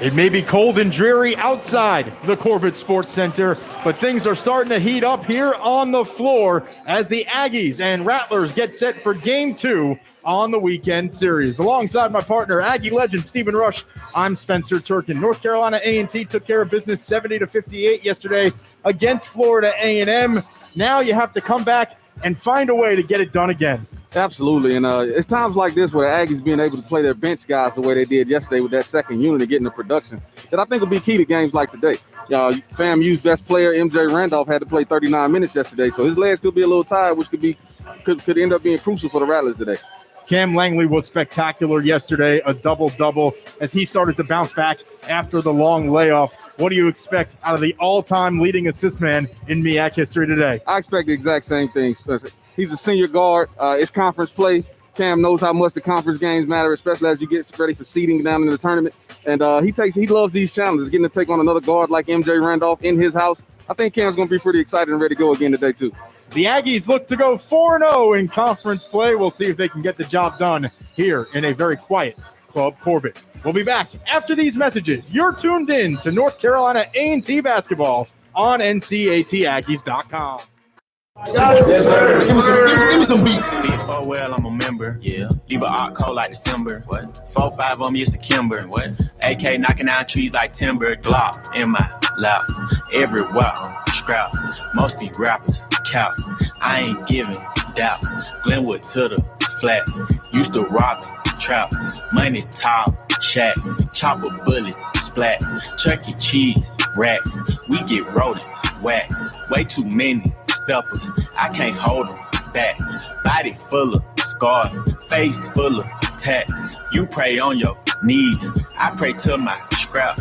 It may be cold and dreary outside the Corbett Sports Center, but things are starting to heat up here on the floor as the Aggies and Rattlers get set for Game 2 on the weekend series. Alongside my partner, Aggie legend Stephen Rush, I'm Spencer Turkin. North Carolina A&T took care of business 70-58 yesterday against Florida A&M. Now you have to come back and find a way to get it done again. Absolutely, and it's times like this where the Aggies being able to play their bench guys the way they did yesterday with that second unit and getting the production that I think will be key to games like today. FAMU's best player, MJ Randolph, had to play 39 minutes yesterday, so his legs could be a little tired, which could end up being crucial for the Rattlers today. Cam Langley was spectacular yesterday, a double-double as he started to bounce back after the long layoff. What do you expect out of the all-time leading assist man in MEAC history today? I expect the exact same thing, Spencer. He's a senior guard. It's conference play. Cam knows how much the conference games matter, especially as you get ready for seeding down in the tournament. And he loves these challenges, getting to take on another guard like MJ Randolph in his house. I think Cam's going to be pretty excited and ready to go again today, too. The Aggies look to go 4-0 in conference play. We'll see if they can get the job done here in a very quiet Club Corbett. We'll be back after these messages. You're tuned in to North Carolina A&T basketball on NCATaggies.com. Yes, sir. Give me some beats. Fit for well, I'm a member. Yeah. Leave a art cold like December. What? 4-5 on me, it's a Kimber. What? AK knocking down trees like timber. Glock in my lap. Everywhere, scrap. Most these rappers, cap. I ain't giving doubt. Glenwood to the flat. Used to rob it, trap. Money top, shack. Chopper bullets, splat. Chuck E. Cheese, rack. We get rodents, whack. Way too many steppers, I can't hold them back. Body full of scars, face full of tat. You pray on your knees, I pray to my scrap.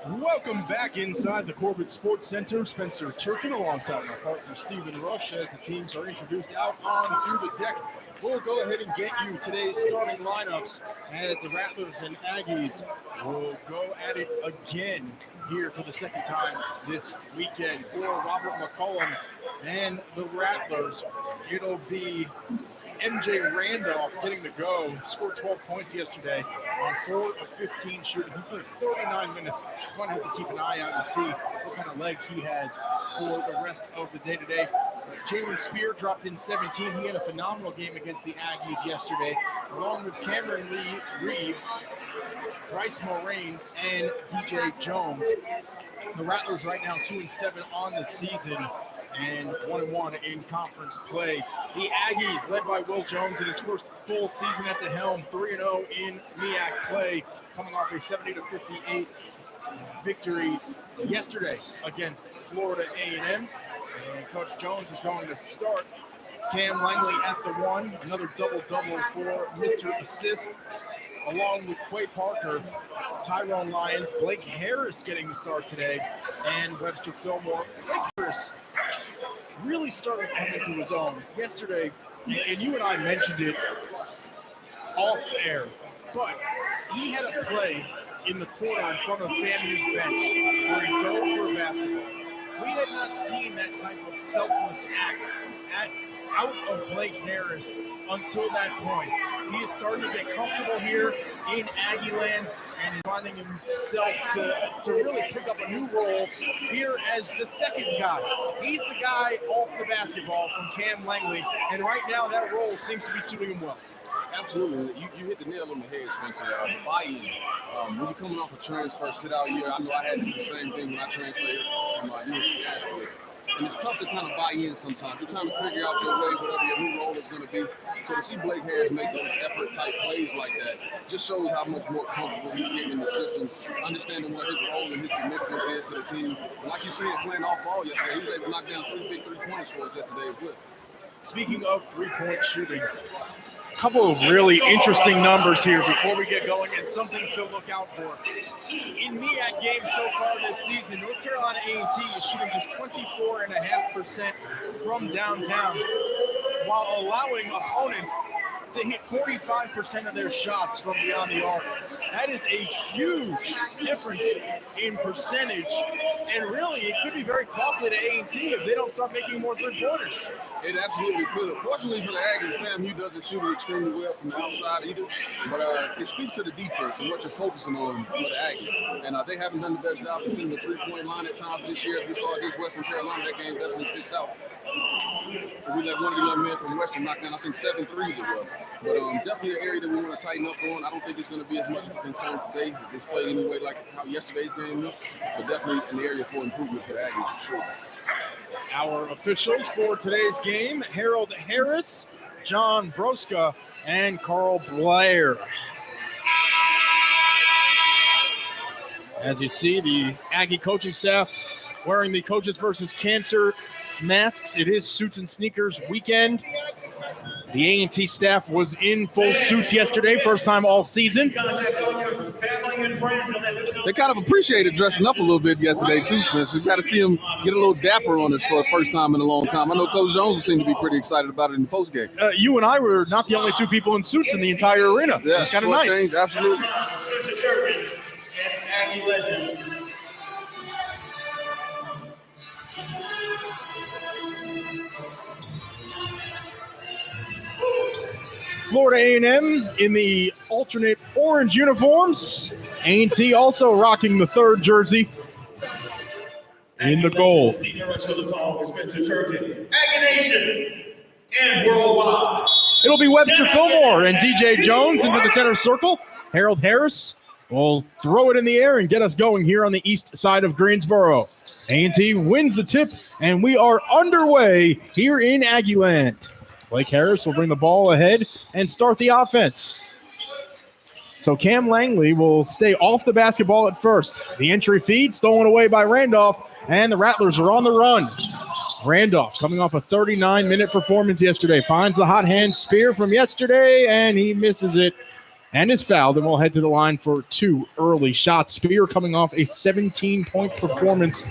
Welcome back inside the Corbett Sports Center. Spencer Turkin alongside my partner Stephen Rush as the teams are introduced out onto the deck. We'll go ahead and get you today's starting lineups as the Rattlers and Aggies will go at it again here for the second time this weekend. For Robert McCollum and the Rattlers, it'll be MJ Randolph getting the go. Scored 12 points yesterday on 4 of 15 shooting. He played 39 minutes. Going to have to keep an eye out and see what kind of legs he has for the rest of the day today. Jalen Spear dropped in 17. He had a phenomenal game against the Aggies yesterday, along with Cameron Reeves, Bryce Moraine, and DJ Jones. The Rattlers right now 2-7 on the season and 1-1 in conference play. The Aggies, led by Will Jones in his first full season at the helm, 3-0 in MEAC play, coming off a 70-58 victory yesterday against Florida A&M. And Coach Jones is going to start Cam Langley at the 1. Another double-double for Mr. Assist, along with Quay Parker, Tyrone Lyons, Blake Harris getting the start today, and Webster Fillmore. Blake Harris really started coming to his own yesterday, and you and I mentioned it off air, but he had a play in the corner in front of FAMU's bench where he dove for a basketball. We had not seen that type of selfless act out of Blake Harris until that point. He is starting to get comfortable here in Aggieland and finding himself to really pick up a new role here as the second guy. He's the guy off the basketball from Cam Langley, and right now that role seems to be suiting him well. Absolutely. You hit the nail on the head, Spencer. Buy-in. When you're coming off a transfer sit-out year, I know I had to do the same thing when I transferred from UNC Asheville. And it's tough to kind of buy in sometimes. You're trying to figure out your way, whatever your new role is going to be. So to see Blake Harris make those effort-type plays like that just shows how much more comfortable he's getting in the system, understanding what his role and his significance is to the team. And like you said, playing off ball yesterday, he was able to knock down 3 big three-pointers for us yesterday as well. Speaking of three-point shooting, a couple of really interesting numbers here before we get going and something to look out for. In NCAT games so far this season, North Carolina A&T is shooting just 24.5% from downtown, while allowing opponents to hit 45% of their shots from beyond the arc. That is a huge difference in percentage, and really it could be very costly to A&T if they don't start making more three-pointers. It absolutely could. Fortunately for the Aggies, FAMU doesn't shoot it extremely well from the outside either, but it speaks to the defense and what you're focusing on for the Aggies. And they haven't done the best job of seeing the three-point line at times this year. As we saw against Western Carolina, that game definitely sticks out. We let one of the young men from Western knock down, I think, 7 threes it was. But definitely an area that we want to tighten up on. I don't think it's going to be as much of a concern today if it's played anyway like how yesterday's game looked, but definitely an area for improvement for the Aggies for sure. Our officials for today's game, Harold Harris, John Broska, and Carl Blair. As you see, the Aggie coaching staff wearing the Coaches versus Cancer masks. It is suits and sneakers weekend. The A&T staff was in full suits yesterday, first time all season. They kind of appreciated dressing up a little bit yesterday too, Spencer. You got to see him get a little dapper on us for the first time in a long time. I know Coach Jones seemed to be pretty excited about it in the postgame. You and I were not the only two people in suits in the entire arena. Yeah, it's kind of nice. Change, absolutely. Florida A&M in the alternate orange uniforms. A&T also rocking the third jersey in the gold. And worldwide. It'll be Webster Fillmore and DJ Jones into the center circle. Harold Harris will throw it in the air and get us going here on the east side of Greensboro. A&T wins the tip, and we are underway here in Aggieland. Blake Harris will bring the ball ahead and start the offense. So Cam Langley will stay off the basketball at first. The entry feed stolen away by Randolph, and the Rattlers are on the run. Randolph, coming off a 39-minute performance yesterday, finds the hot hand spear from yesterday, and he misses it and is fouled, and we'll head to the line for 2 early shots. Spear coming off a 17-point performance,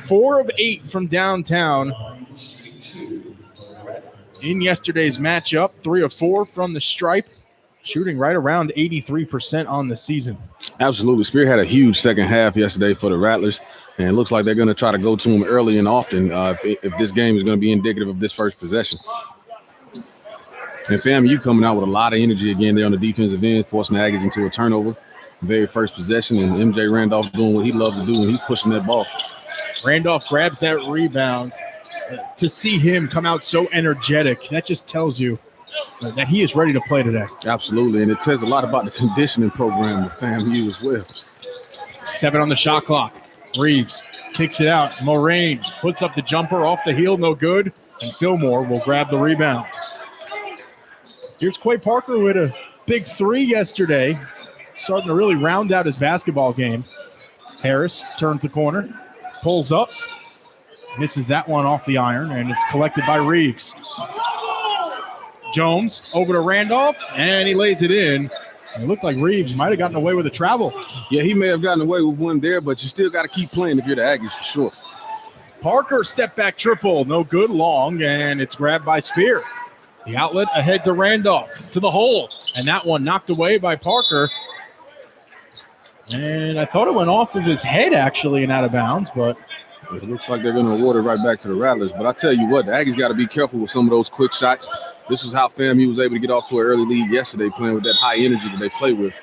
4 of 8 from downtown in yesterday's matchup, 3 of 4 from the stripe, shooting right around 83% on the season. Absolutely. Spear had a huge second half yesterday for the Rattlers, and it looks like they're going to try to go to him early and often if this game is going to be indicative of this first possession. And FAMU coming out with a lot of energy again there on the defensive end, forcing the Aggies into a turnover. Very first possession, and MJ Randolph doing what he loves to do when he's pushing that ball. Randolph grabs that rebound. To see him come out so energetic, that just tells you that he is ready to play today. Absolutely, and it says a lot about the conditioning program of FAMU as well. 7 on the shot clock. Reeves kicks it out. Moraine puts up the jumper off the heel, no good, and Fillmore will grab the rebound. Here's Quay Parker with a big 3 yesterday, starting to really round out his basketball game. Harris turns the corner, pulls up, misses that one off the iron, and it's collected by Reeves. Jones over to Randolph, and he lays it in. It looked like Reeves might have gotten away with a travel. Yeah, he may have gotten away with one there, but you still got to keep playing if you're the Aggies for sure. Parker step back triple, no good long, and it's grabbed by Spear. The outlet ahead to Randolph, to the hole, and that one knocked away by Parker. And I thought it went off of his head, actually, and out of bounds, but it looks like they're going to award it right back to the Rattlers. But I tell you what, the Aggies got to be careful with some of those quick shots. This is how FAMU was able to get off to an early lead yesterday, playing with that high energy that they play with.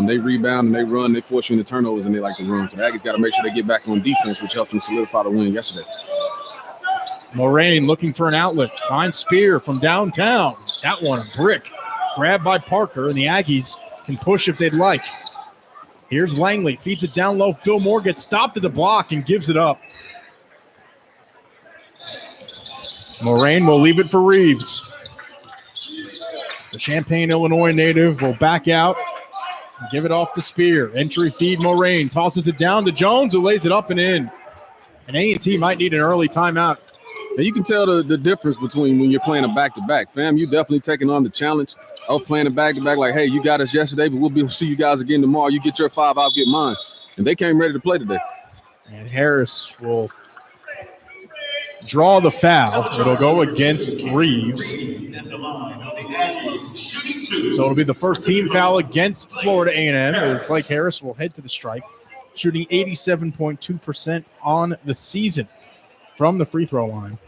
They rebound and they run, they force you into turnovers, and they like to run. So the Aggies got to make sure they get back on defense, which helped them solidify the win yesterday. Moraine looking for an outlet. Finds Spear from downtown. That one, a brick. Grabbed by Parker, and the Aggies can push if they'd like. Here's Langley. Feeds it down low. Fillmore gets stopped at the block and gives it up. Moraine will leave it for Reeves. The Champaign, Illinois native will back out and give it off to Spear. Entry feed Moraine. Tosses it down to Jones, who lays it up and in. And A&T might need an early timeout. And you can tell the difference between when you're playing a back-to-back. Fam, you definitely taking on the challenge of playing a back-to-back. Like, hey, you got us yesterday, but we'll see you guys again tomorrow. You get your 5, I'll get mine. And they came ready to play today. And Harris will draw the foul. It'll go against Reeves. So it'll be the first team foul against Florida A&M as Blake Harris will head to the strike, shooting 87.2% on the season from the free throw line.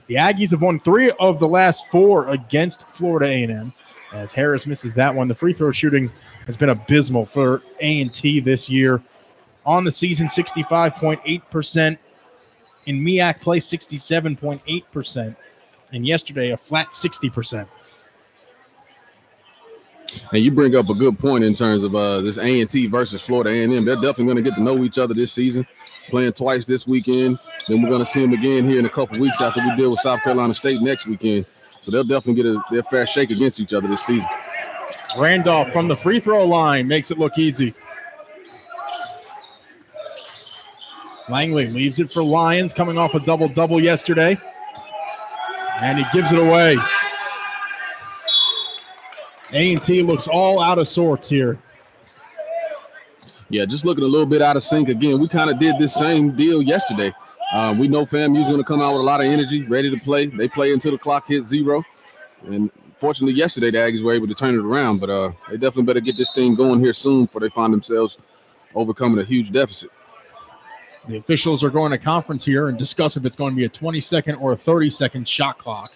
The Aggies have won 3 of the last 4 against Florida A&M. As Harris misses that one, the free throw shooting has been abysmal for A&T this year. On the season, 65.8%. In MEAC play, 67.8%. And yesterday, a flat 60%. And you bring up a good point in terms of this A&T versus Florida A&M. They're definitely going to get to know each other this season, playing twice this weekend. Then we're going to see them again here in a couple weeks after we deal with South Carolina State next weekend. So they'll definitely get their fair shake against each other this season. Randolph from the free throw line makes it look easy. Langley leaves it for Lyons, coming off a double-double yesterday. And he gives it away. A&T looks all out of sorts here. Yeah, just looking a little bit out of sync. Again, we kind of did this same deal yesterday. We know FAMU's going to come out with a lot of energy, ready to play. They play until the clock hits 0. And fortunately, yesterday, the Aggies were able to turn it around. But they definitely better get this thing going here soon before they find themselves overcoming a huge deficit. The officials are going to conference here and discuss if it's going to be a 20-second or a 30-second shot clock.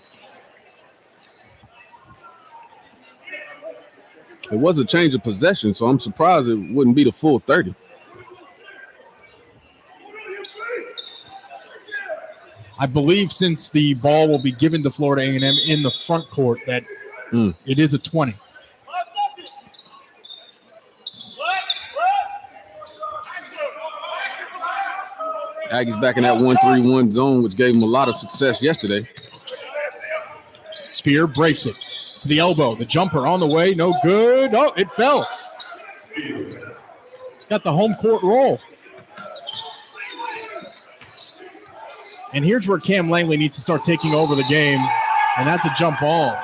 It was a change of possession, so I'm surprised it wouldn't be the full 30. I believe since the ball will be given to Florida A&M in the front court that it is a 20. Aggies back in that 1-3-1 zone, which gave them a lot of success yesterday. Spear breaks it to the elbow. The jumper on the way, no good. Oh, it fell. Got the home court roll. And here's where Cam Langley needs to start taking over the game, and that's a jump ball.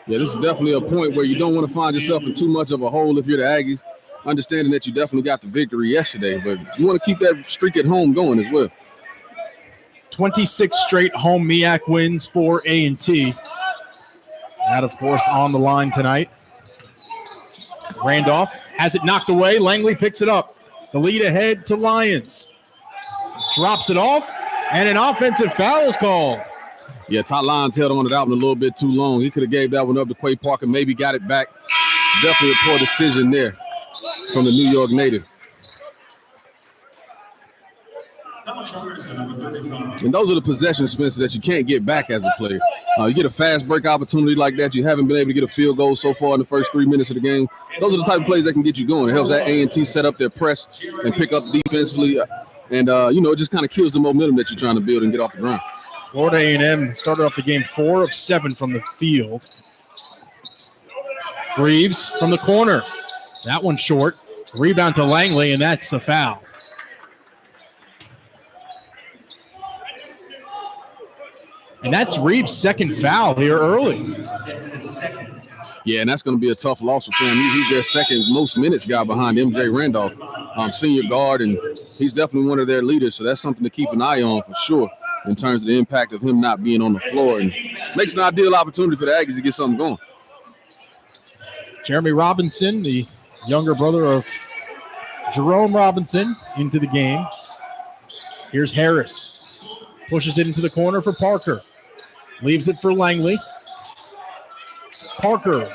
Yeah, this is definitely a point where you don't want to find yourself in too much of a hole if you're the Aggies, understanding that you definitely got the victory yesterday, but you want to keep that streak at home going as well. 26 straight home MEAC wins for A&T. That, of course, on the line tonight. Randolph has it knocked away. Langley picks it up. The lead ahead to Lyons. Drops it off, and an offensive foul is called. Yeah, Todd Lyons held on to that one a little bit too long. He could have gave that one up to Quay Parker, maybe got it back. Definitely a poor decision there from the New York native. And those are the possession, Spencer, that you can't get back as a player. You get a fast break opportunity like that. You haven't been able to get a field goal so far in the first 3 minutes of the game. Those are the type of plays that can get you going. It helps that A&T set up their press and pick up defensively. And, it just kind of kills the momentum that you're trying to build and get off the ground. Florida A&M started off the game 4 of 7 from the field. Reeves from the corner. That one short. Rebound to Langley, and that's a foul. And that's Reeves' second foul here early. Yeah, and that's going to be a tough loss for FAMU. He's their second most minutes guy behind MJ Randolph, senior guard, and he's definitely one of their leaders. So that's something to keep an eye on for sure in terms of the impact of him not being on the floor. And makes an ideal opportunity for the Aggies to get something going. Jeremy Robinson, the younger brother of Jerome Robinson, into the game. Here's Harris. Pushes it into the corner for Parker. Leaves it for Langley. Parker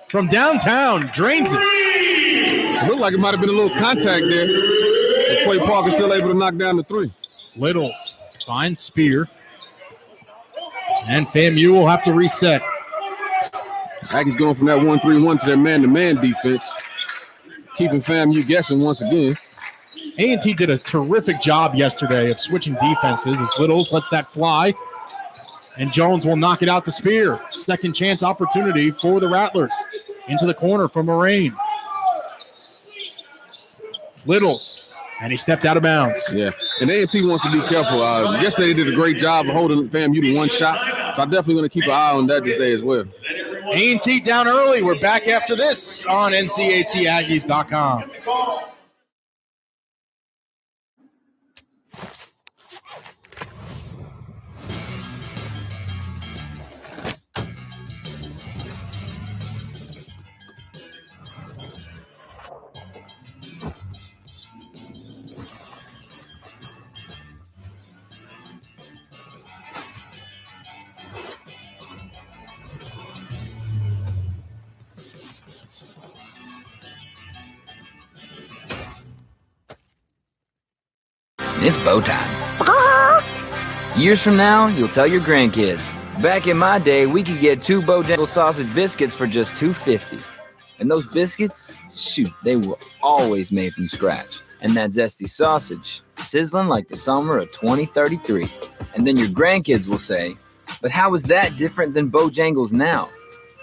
from downtown drains it. It looked like it might have been a little contact there. But Quay Parker still able to knock down the three. Littles finds Spear. And FAMU will have to reset. Aggies going from that 1-3-1 to their man-to-man defense, keeping FAMU guessing once again. A&T did a terrific job yesterday of switching defenses as Littles lets that fly. And Jones will knock it out to Spear. Second chance opportunity for the Rattlers. Into the corner for Moraine. Littles. And he stepped out of bounds. Yeah, and A&T wants to be careful. Yesterday they did a great job of holding FAMU to one shot. So I'm definitely going to keep an eye on that this day as well. A&T down early. We're back after this on NCATAggies.com. It's bow time. Years from now, you'll tell your grandkids. Back in my day, we could get 2 Bojangles sausage biscuits for just $2.50. And those biscuits, shoot, they were always made from scratch. And that zesty sausage, sizzling like the summer of 2033. And then your grandkids will say, but how is that different than Bojangles now?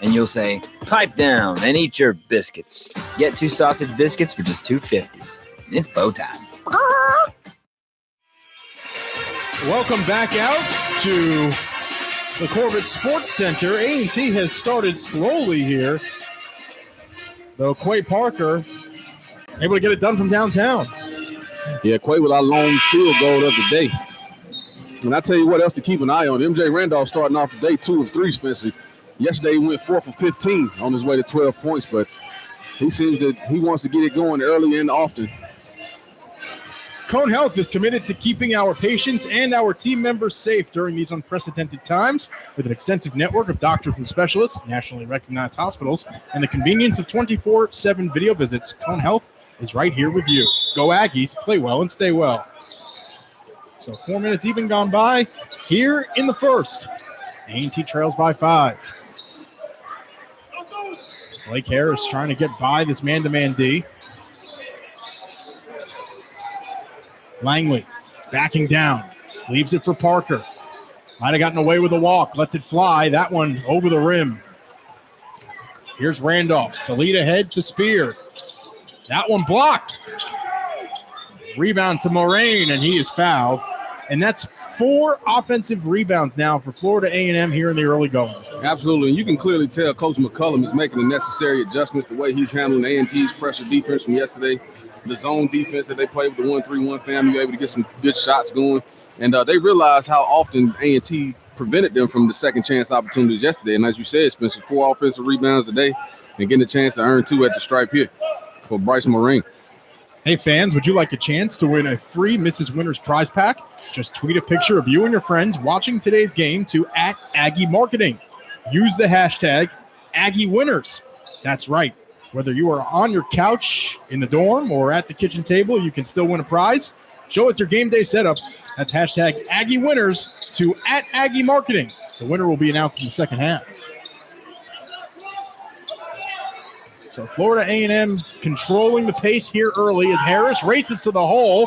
And you'll say, pipe down and eat your biscuits. Get 2 sausage biscuits for just $2.50. It's bow time. Welcome back out to the Corbett Sports Center. A&T has started slowly here, though Quay Parker able to get it done from downtown. Yeah, Quay with our lone field goal of the day. And I tell you what else to keep an eye on. MJ Randolph starting off the day 2 of 3, Spencer. Yesterday he went 4 for 15 on his way to 12 points, but he seems that he wants to get it going early and often. Cone Health is committed to keeping our patients and our team members safe during these unprecedented times. With an extensive network of doctors and specialists, nationally recognized hospitals, and the convenience of 24/7 video visits, Cone Health is right here with you. Go Aggies, play well and stay well. So 4 minutes even gone by here in the first. A&T trails by 5. Blake Harris trying to get by this man-to-man D. Langley backing down, leaves it for Parker. Might have gotten away with a walk, lets it fly. That one over the rim. Here's Randolph. The lead ahead to Spear. That one blocked. Rebound to Moraine, and he is fouled. And that's 4 offensive rebounds now for Florida A&M here in the early going. Absolutely, and you can clearly tell Coach McCullum is making the necessary adjustments, the way he's handling A&T's pressure defense from yesterday. The zone defense that they played with the 1-3-1 FAMU, able to get some good shots going. And they realized how often A&T prevented them from the second chance opportunities yesterday. And as you said, Spencer, 4 offensive rebounds today and getting a chance to earn 2 at the stripe here for Bryce Moraine. Hey, fans, would you like a chance to win a free Mrs. Winners prize pack? Just tweet a picture of you and your friends watching today's game to @AggieMarketing. Use the hashtag #AggieWinners. That's right. Whether you are on your couch in the dorm or at the kitchen table, you can still win a prize. Show us your game day setup. That's hashtag #AggieWinners to @AggieMarketing. The winner will be announced in the second half. So Florida A&M controlling the pace here early as Harris races to the hole.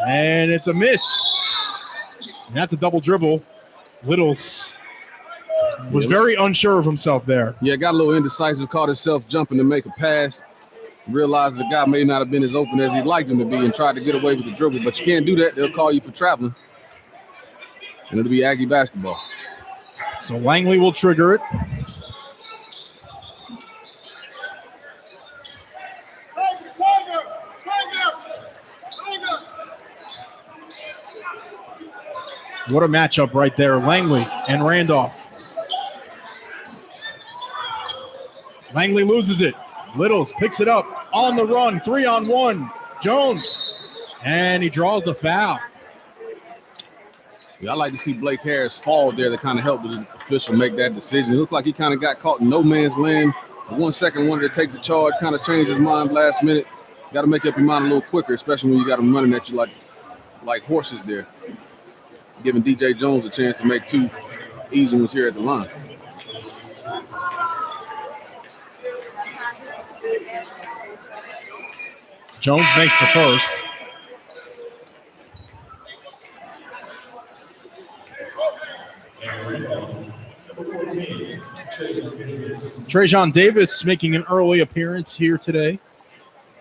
And it's a miss. And that's a double dribble. Littles was very unsure of himself there. Yeah, got a little indecisive, caught himself jumping to make a pass. Realized the guy may not have been as open as he'd liked him to be and tried to get away with the dribble. But you can't do that. They'll call you for traveling. and it'll be Aggie basketball. So Langley will trigger it. What a matchup right there. Langley and Randolph. Langley loses it. Littles picks it up on the run. 3-on-1. Jones. And he draws the foul. Yeah, I like to see Blake Harris fall there to kind of help the official make that decision. It looks like he kind of got caught in no man's land. For 1 second, wanted to take the charge, kind of changed his mind last minute. Got to make up your mind a little quicker, especially when you got them running at you like horses there. Giving DJ Jones a chance to make 2 easy ones here at the line. Jones makes the first. Trajan Davis making an early appearance here today.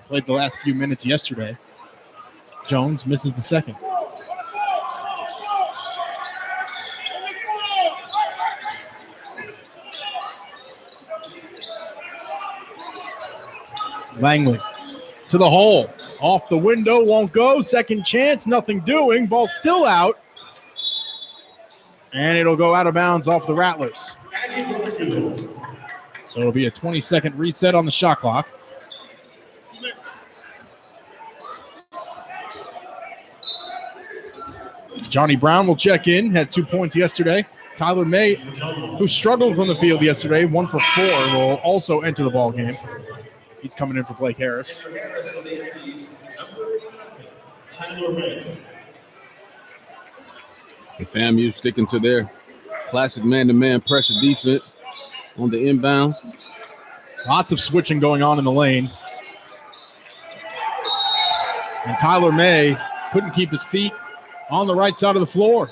Played the last few minutes yesterday. Jones misses the second. Langley to the hole. Off the window, won't go. Second chance, nothing doing. Ball still out. And it'll go out of bounds off the Rattlers. So it'll be a 20-second reset on the shot clock. Johnny Brown will check in, had 2 points yesterday. Tyler May, who struggled from the field yesterday, 1 for 4, will also enter the ball game. He's coming in for Blake Harris. Tyler May. The FAMU sticking to their classic man-to-man pressure defense on the inbounds. Lots of switching going on in the lane. And Tyler May couldn't keep his feet on the right side of the floor.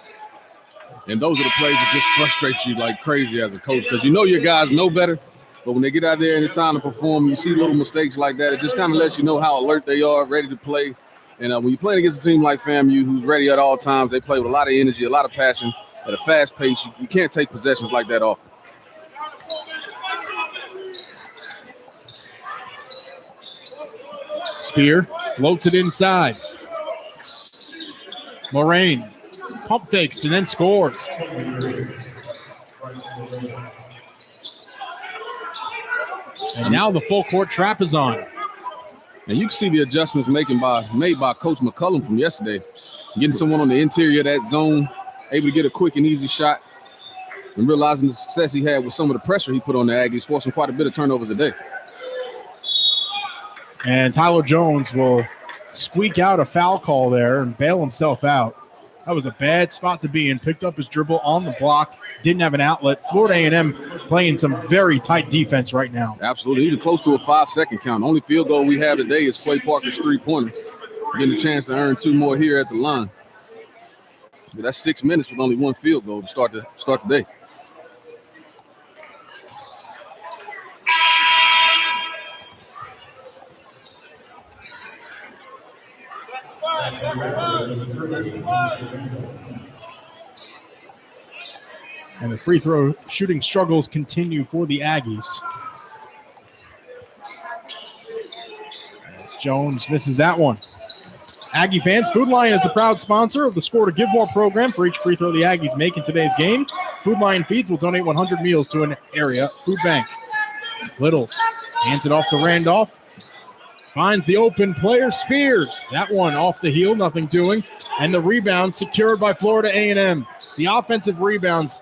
And those are the plays that just frustrate you like crazy as a coach, because you know your guys know better, but when they get out there and it's time to perform, you see little mistakes like that. It just kind of lets you know how alert they are, ready to play. And when you're playing against a team like FAMU, who's ready at all times, they play with a lot of energy, a lot of passion, at a fast pace. You can't take possessions like that often. Spear floats it inside. Moraine pump fakes and then scores. And now the full court trap is on. And you can see the adjustments made by Coach McCullum from yesterday. Getting someone on the interior of that zone, able to get a quick and easy shot, and realizing the success he had with some of the pressure he put on the Aggies, forcing quite a bit of turnovers a day. And Tyler Jones will squeak out a foul call there and bail himself out. That was a bad spot to be in. Picked up his dribble on the block. Didn't have an outlet. Florida A&M playing some very tight defense right now. Absolutely. Even close to a 5-second count. The only field goal we have today is Clay Parker's three-pointer. Getting a chance to earn 2 more here at the line. But that's 6 minutes with only 1 field goal to start the day. And the free throw shooting struggles continue for the Aggies. As Jones misses that one. Aggie fans, Food Lion is the proud sponsor of the Score to Give More program. For each free throw the Aggies make in today's game, Food Lion Feeds will donate 100 meals to an area food bank. Littles hands it off to Randolph. Finds the open player, Spears. That one off the heel, nothing doing. And the rebound secured by Florida A&M. The offensive rebounds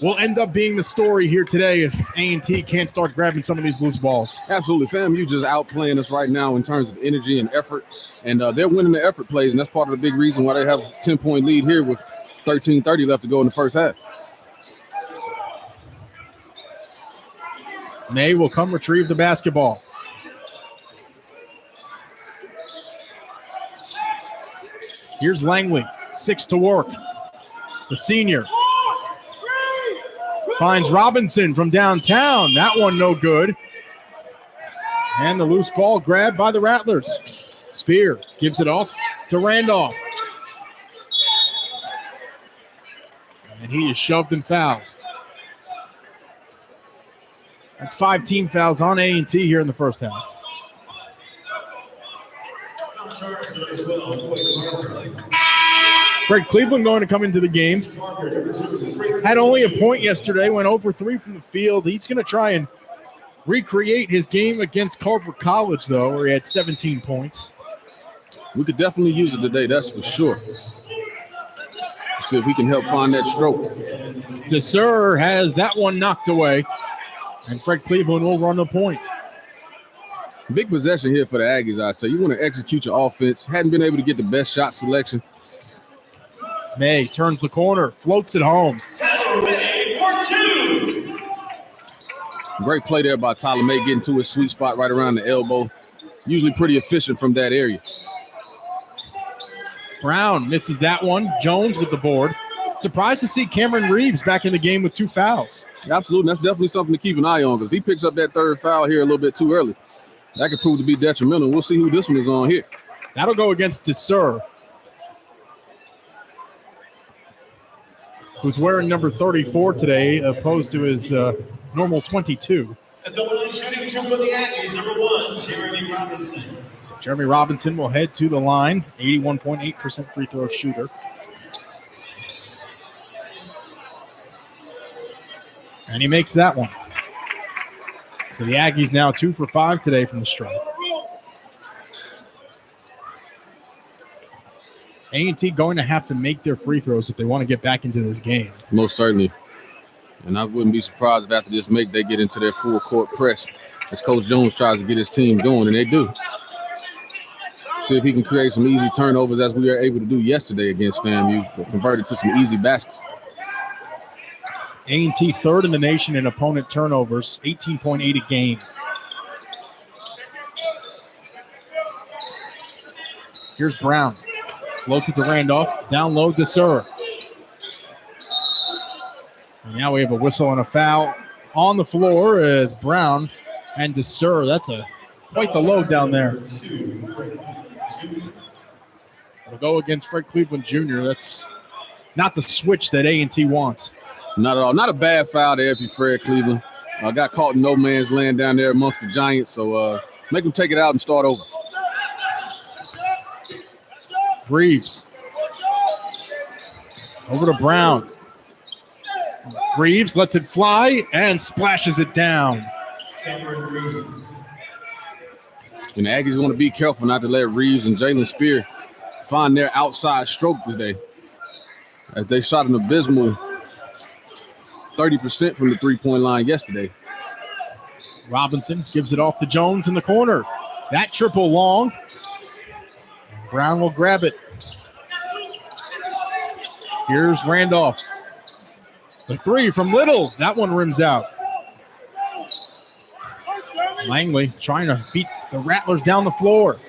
will end up being the story here today if A&T can't start grabbing some of these loose balls. Absolutely. FAMU just outplaying us right now in terms of energy and effort. And they're winning the effort plays, and that's part of the big reason why they have a 10-point lead here with 13:30 left to go in the first half. May will come retrieve the basketball. Here's Langley, 6 to work. The senior finds Robinson from downtown. That one no good. And the loose ball grabbed by the Rattlers. Spear gives it off to Randolph. and he is shoved and fouled. That's 5 team fouls on A&T here in the first half. Fred Cleveland going to come into the game. Had only a point yesterday, went 0 for 3 from the field. He's going to try and recreate his game against Culver College, though, where he had 17 points. We could definitely use it today, that's for sure. See if we can help find that stroke. DeSer has that one knocked away, and Fred Cleveland will run the point. Big possession here for the Aggies, I say. You want to execute your offense. Hadn't been able to get the best shot selection. May turns the corner, floats it home. Tyler May for 2. Great play there by Tyler May, getting to his sweet spot right around the elbow. Usually pretty efficient from that area. Brown misses that one. Jones with the board. Surprised to see Cameron Reeves back in the game with 2 fouls. Absolutely. That's definitely something to keep an eye on because he picks up that third foul here a little bit too early. That could prove to be detrimental. We'll see who this one is on here. That'll go against DeSer, who's wearing number 34 today, opposed to his normal 22. At the line shooting 2 for the Aggies, number 1, Jeremy Robinson. So Jeremy Robinson will head to the line, 81.8% free throw shooter. And he makes that one. So the Aggies now 2 for 5 today from the stripe. A&T going to have to make their free throws if they want to get back into this game. Most certainly. And I wouldn't be surprised if after this make they get into their full court press as Coach Jones tries to get his team going, and they do. See if he can create some easy turnovers as we were able to do yesterday against FAMU, but converted to some easy baskets. A&T third in the nation in opponent turnovers, 18.8 a game. Here's Brown. Floats it to Randolph. Down low to DeSer. And now we have a whistle and a foul on the floor as Brown and DeSer. That's quite the load down there. It'll go against Fred Cleveland Jr. That's not the switch that A&T wants. Not at all. Not a bad foul there if you're Fred Cleveland. Got caught in no man's land down there amongst the Giants, so make them take it out and start over. Reeves. Over to Brown. Reeves lets it fly and splashes it down. Cameron Reeves. And the Aggies want to be careful not to let Reeves and Jalen Spear find their outside stroke today, as they shot an abysmal 30% from the three-point line yesterday. Robinson gives it off to Jones in the corner. That triple long. Brown will grab it. Here's Randolph. The three from Littles. That one rims out. Langley trying to beat the Rattlers down the floor.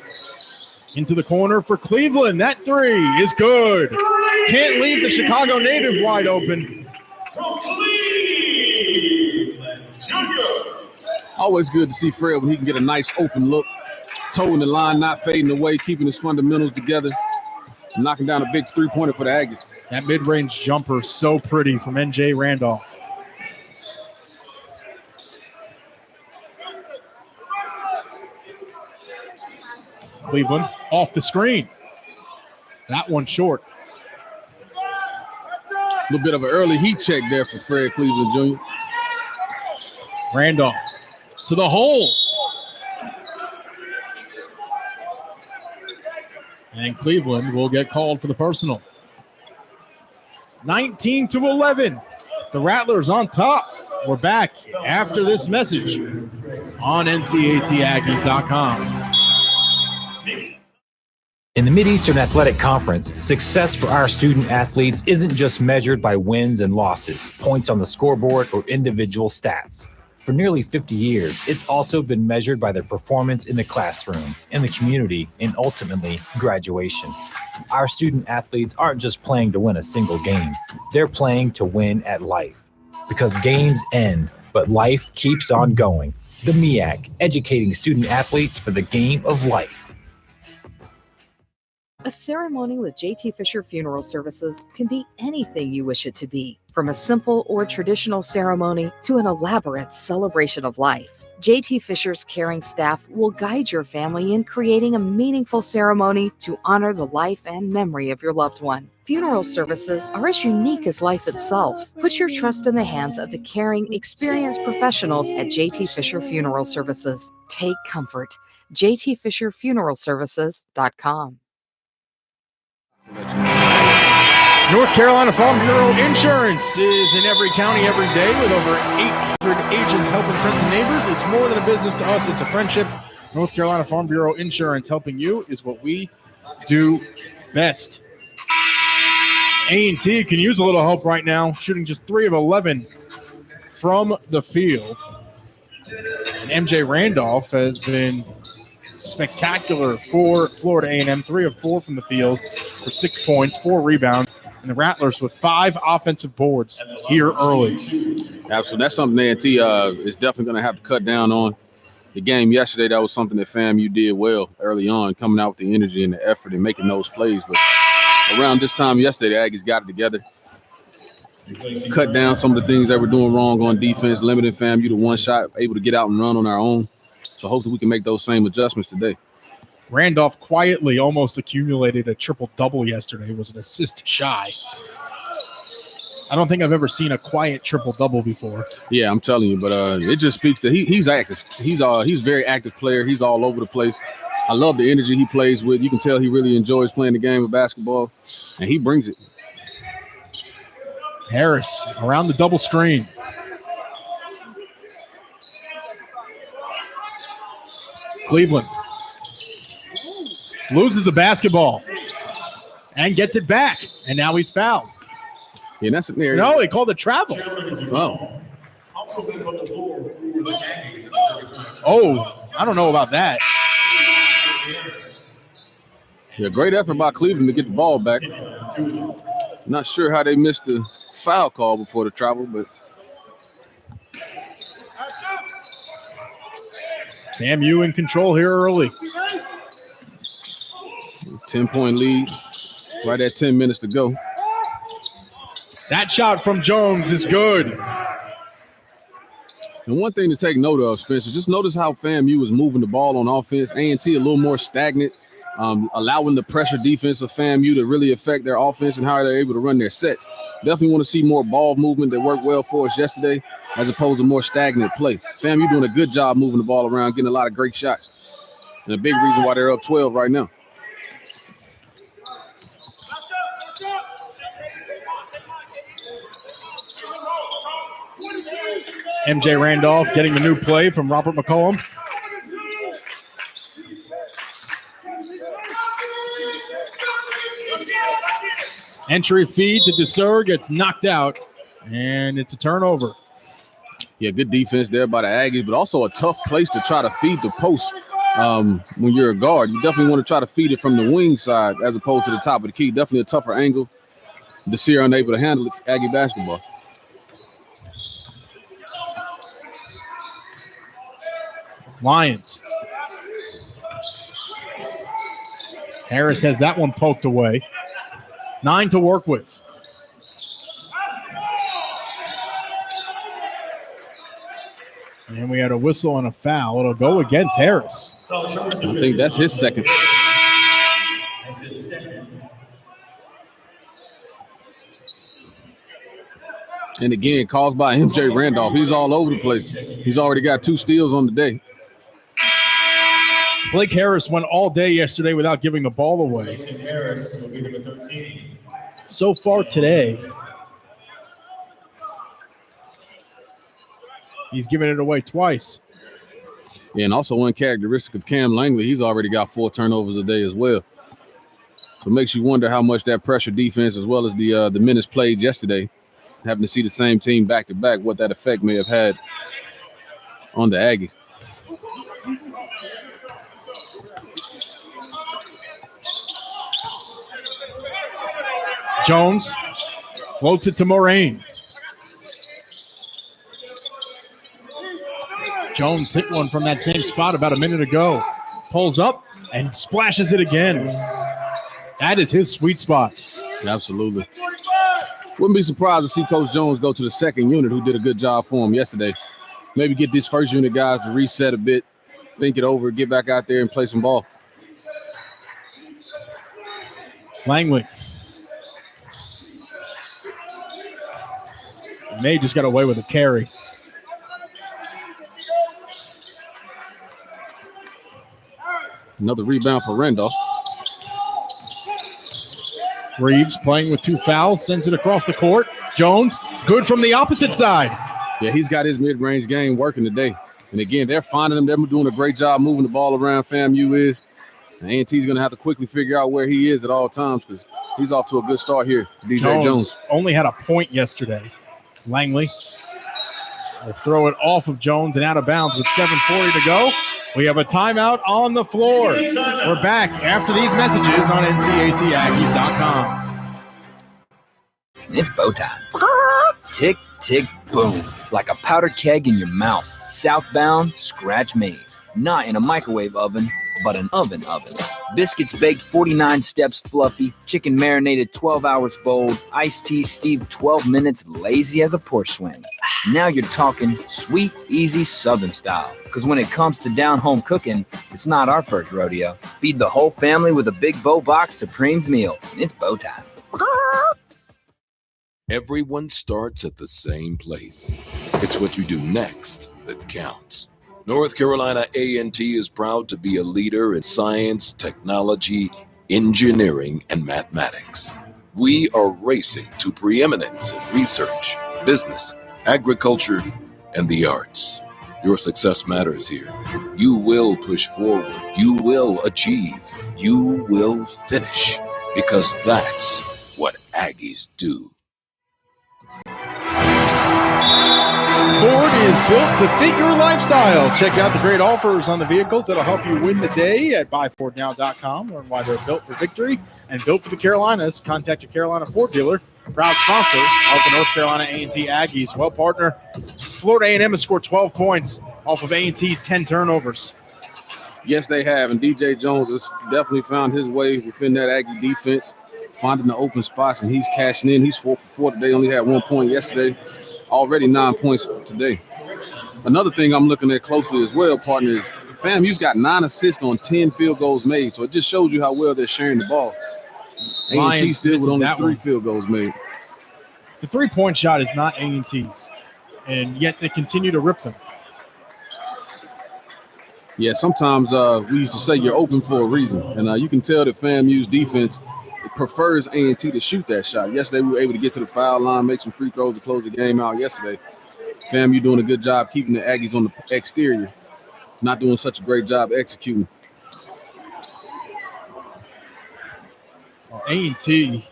Into the corner for Cleveland. That three is good. Can't leave the Chicago native wide open. From Cleveland Jr. Always good to see Fred when he can get a nice open look. Toeing the line, not fading away, keeping his fundamentals together. Knocking down a big three-pointer for the Aggies. That mid-range jumper so pretty from N.J. Randolph. Cleveland off the screen. That one short. A little bit of an early heat check there for Fred Cleveland Jr. Randolph to the hole. And Cleveland will get called for the personal. 19-11. The Rattlers on top. We're back after this message on NCATaggies.com. In the Mid-Eastern Athletic Conference, success for our student athletes isn't just measured by wins and losses, points on the scoreboard, or individual stats. For nearly 50 years, it's also been measured by their performance in the classroom, in the community, and ultimately, graduation. Our student athletes aren't just playing to win a single game. They're playing to win at life. Because games end, but life keeps on going. The MEAC, educating student athletes for the game of life. A ceremony with J.T. Fisher Funeral Services can be anything you wish it to be, from a simple or traditional ceremony to an elaborate celebration of life. J.T. Fisher's caring staff will guide your family in creating a meaningful ceremony to honor the life and memory of your loved one. Funeral services are as unique as life itself. Put your trust in the hands of the caring, experienced professionals at J.T. Fisher Funeral Services. Take comfort. jtfisherfuneralservices.com. North Carolina Farm Bureau Insurance is in every county every day with over 800 agents helping friends and neighbors. It's more than a business to us, it's a friendship. North Carolina Farm Bureau Insurance helping you is what we do best. A&T can use a little help right now, shooting just 3 of 11 from the field. And MJ Randolph has been spectacular for Florida A&M, 3 of 4 from the field for 6 points, 4 rebounds. And the Rattlers with 5 offensive boards here early. Absolutely. That's something A&T is definitely going to have to cut down on. The game yesterday, that was something that FAMU did well early on, coming out with the energy and the effort and making those plays. But around this time yesterday, the Aggies got it together, cut down some of the things that were doing wrong on defense, limiting FAMU to one shot, able to get out and run on our own. So hopefully we can make those same adjustments today. Randolph quietly almost accumulated a triple-double yesterday, was an assist shy. I don't think I've ever seen a quiet triple-double before. Yeah, I'm telling you, but it just speaks to he's active. He's a very active player. He's all over the place. I love the energy he plays with. You can tell he really enjoys playing the game of basketball, and he brings it. Harris around the double screen. Cleveland loses the basketball and gets it back, and now he's fouled. Yeah, that's an area. No, he called it travel. Oh. Oh, I don't know about that. Yeah, great effort by Cleveland to get the ball back. Not sure how they missed the foul call before the travel, but FAMU in control here early. 10-point lead, right at 10 minutes to go. That shot from Jones is good. And one thing to take note of, Spencer, just notice how FAMU is moving the ball on offense. A&T a little more stagnant, allowing the pressure defense of FAMU to really affect their offense and how they're able to run their sets. Definitely want to see more ball movement that worked well for us yesterday as opposed to more stagnant play. FAMU doing a good job moving the ball around, getting a lot of great shots. And a big reason why they're up 12 right now. MJ Randolph getting the new play from Robert McCollum. Entry feed to DeSur, gets knocked out, and it's a turnover. Yeah, good defense there by the Aggies, but also a tough place to try to feed the post when you're a guard. You definitely want to try to feed it from the wing side as opposed to the top of the key. Definitely a tougher angle. DeSur unable to handle it for Aggie basketball. Lions. Harris has that one poked away. 9 to work with. And we had a whistle and a foul. It'll go against Harris. I think that's his second. That's his second. And again, caused by MJ Randolph. He's all over the place. He's already got 2 steals on the day. Blake Harris went all day yesterday without giving the ball away. Harris will be number 13. So far today, he's given it away twice. Yeah, and also one characteristic of Cam Langley, he's already got 4 turnovers a day as well. So it makes you wonder how much that pressure defense as well as the minutes played yesterday, having to see the same team back-to-back, what that effect may have had on the Aggies. Jones floats it to Moraine. Jones hit one from that same spot about a minute ago. Pulls up and splashes it again. That is his sweet spot. Absolutely. Wouldn't be surprised to see Coach Jones go to the second unit, who did a good job for him yesterday. Maybe get these first unit guys to reset a bit, think it over, get back out there and play some ball. Langley. May just got away with a carry. Another rebound for Randolph. Reeves playing with 2 fouls, sends it across the court. Jones, good from the opposite side. Yeah, he's got his mid-range game working today. And again, they're finding him. They're doing a great job moving the ball around. FAMU is. And A&T's going to have to quickly figure out where he is at all times because he's off to a good start here. DJ Jones only had a point yesterday. Langley will throw it off of Jones and out of bounds with 7:40 to go. We have a timeout on the floor. We're back after these messages on NCATAggies.com. It's bow time. Tick, tick, boom. Like a powder keg in your mouth. Southbound, scratch made. Not in a microwave oven, but an oven. Biscuits baked 49 steps fluffy. Chicken marinated 12 hours bold. Iced tea steeped 12 minutes lazy as a porch swing. Now you're talking sweet, easy Southern style. Because when it comes to down-home cooking, it's not our first rodeo. Feed the whole family with a big bow box Supreme's meal. It's bow time. Everyone starts at the same place. It's what you do next that counts. North Carolina A&T is proud to be a leader in science, technology, engineering, and mathematics. We are racing to preeminence in research, business, agriculture, and the arts. Your success matters here. You will push forward. You will achieve. You will finish. Because that's what Aggies do. Ford is built to fit your lifestyle. Check out the great offers on the vehicles that'll help you win the day at buyfordnow.com. Learn why they're built for victory and built for the Carolinas. Contact your Carolina Ford dealer. Proud sponsor of the North Carolina A&T Aggies. Well, partner, Florida A&M has scored 12 points off of A&T's 10 turnovers. Yes, they have, and DJ Jones has definitely found his way within that Aggie defense, finding the open spots, and he's cashing in. He's 4 for 4 today, only had 1 point yesterday. Already 9 points today. Another thing I'm looking at closely as well, partner, is FAMU's got 9 assists on 10 field goals made. So it just shows you how well they're sharing the ball. A&T still with only 3 field goals made. The three-point shot is not A&T's, and yet they continue to rip them. Yeah, sometimes we used to say you're open for a reason. And you can tell that FAMU's defense prefers A&T to shoot that shot. Yesterday, we were able to get to the foul line, make some free throws to close the game out yesterday. FAMU doing a good job keeping the Aggies on the exterior, not doing such a great job executing. A&T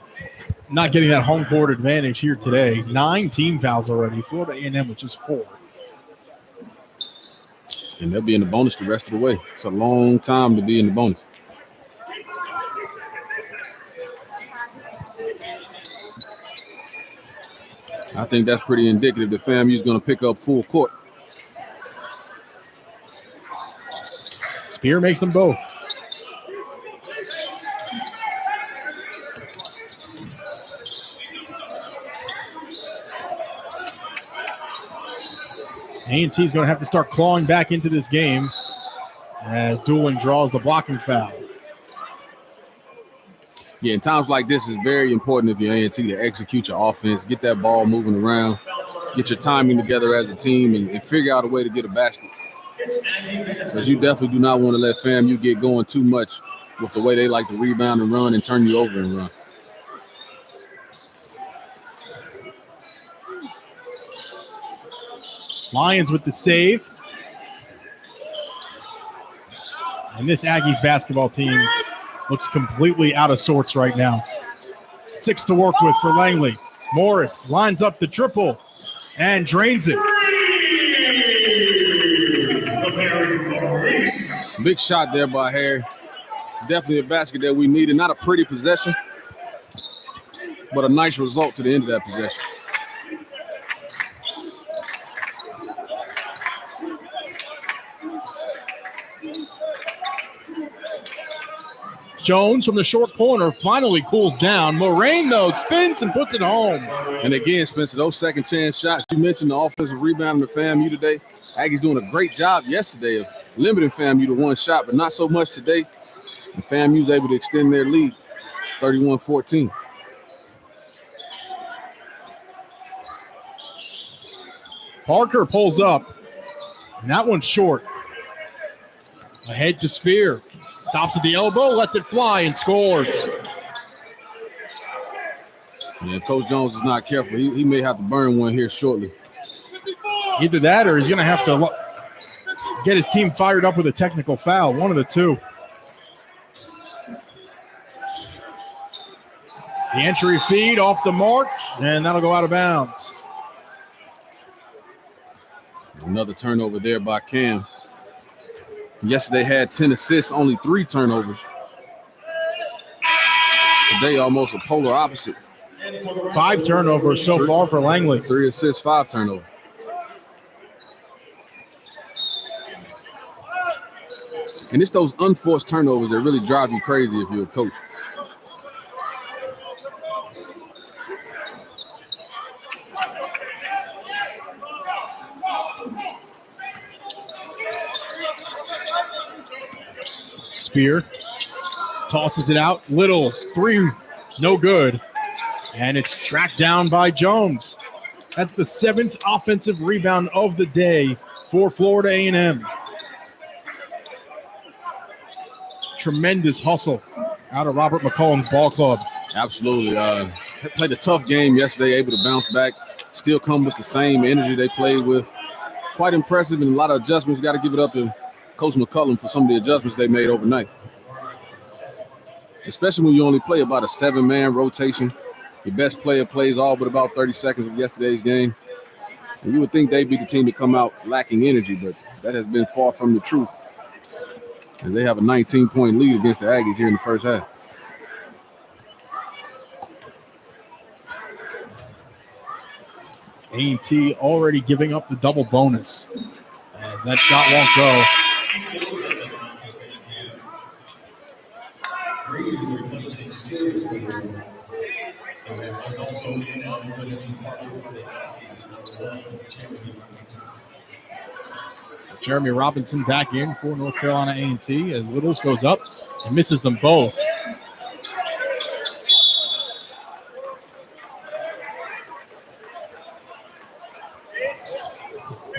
not getting that home court advantage here today. 9 team fouls already. Florida A&M with just 4. And they'll be in the bonus the rest of the way. It's a long time to be in the bonus. I think that's pretty indicative that FAMU is going to pick up full court. Spear makes them both. A&T is going to have to start clawing back into this game as Dooling draws the blocking foul. Yeah, in times like this, it's very important if you're A&T to execute your offense, get that ball moving around, get your timing together as a team, and figure out a way to get a basket. Because you definitely do not want to let FAMU get going too much with the way they like to rebound and run and turn you over and run. Lions with the save. And this Aggies basketball team looks completely out of sorts right now. 6 to work with for Langley. Morris lines up the triple and drains it. Big shot there by Harry. Definitely a basket that we needed. Not a pretty possession, but a nice result to the end of that possession. Jones from the short corner finally cools down. Moraine, though, spins and puts it home. And again, Spencer, those second chance shots, you mentioned the offensive rebound in the FAMU today. Aggies doing a great job yesterday of limiting FAMU to one shot, but not so much today. And FAMU's able to extend their lead, 31-14. Parker pulls up, and that one's short. Ahead to Spear. Stops at the elbow, lets it fly, and scores. Yeah, if Coach Jones is not careful, he may have to burn one here shortly. Either that or he's going to have to get his team fired up with a technical foul, one of the two. The entry feed off the mark, and that'll go out of bounds. Another turnover there by Cam. Yesterday had 10 assists, only 3 turnovers. Today, almost a polar opposite. 5 turnovers so far for Langley. 3 assists, 5 turnovers. And it's those unforced turnovers that really drive you crazy if you're a coach. Spear tosses it out. Little's 3, no good. And it's tracked down by Jones. That's the 7th offensive rebound of the day for Florida A&M. Tremendous hustle out of Robert McCollum's ball club. Absolutely. Played a tough game yesterday, able to bounce back, still come with the same energy they played with. Quite impressive and a lot of adjustments. Got to give it up to Coach McCullum for some of the adjustments they made overnight. Especially when you only play about a 7-man rotation. Your best player plays all but about 30 seconds of yesterday's game. And you would think they'd be the team to come out lacking energy, but that has been far from the truth. As they have a 19-point lead against the Aggies here in the first half. A&T already giving up the double bonus as that shot won't go. So Jeremy Robinson back in for North Carolina A&T as Littles goes up and misses them both.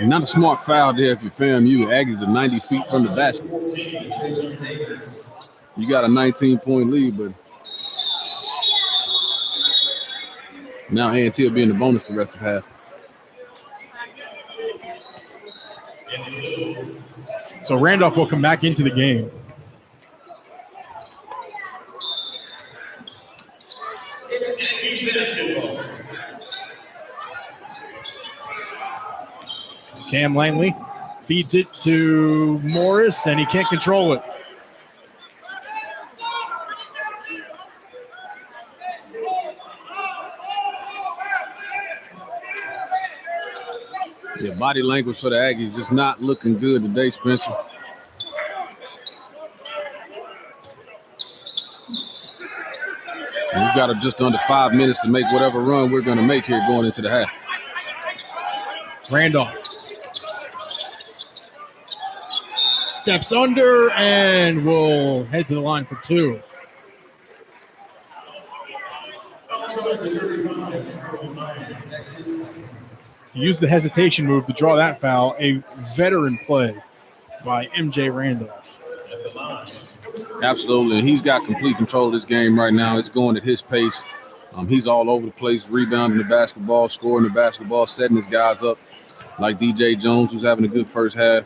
Not a smart foul there if you're FAMU. Aggies are 90 feet from the basket. You got a 19-point lead, but now A&T will be in the bonus the rest of half. So Randolph will come back into the game. It's Aggie basketball. Cam Langley feeds it to Morris, and he can't control it. Yeah, body language for the Aggies just not looking good today, Spencer. And we've got just under 5 minutes to make whatever run we're going to make here going into the half. Randolph steps under and will head to the line for 2. He used the hesitation move to draw that foul. A veteran play by MJ Randolph. Absolutely. He's got complete control of this game right now. It's going at his pace. He's all over the place, rebounding the basketball, scoring the basketball, setting his guys up like DJ Jones, who's having a good first half.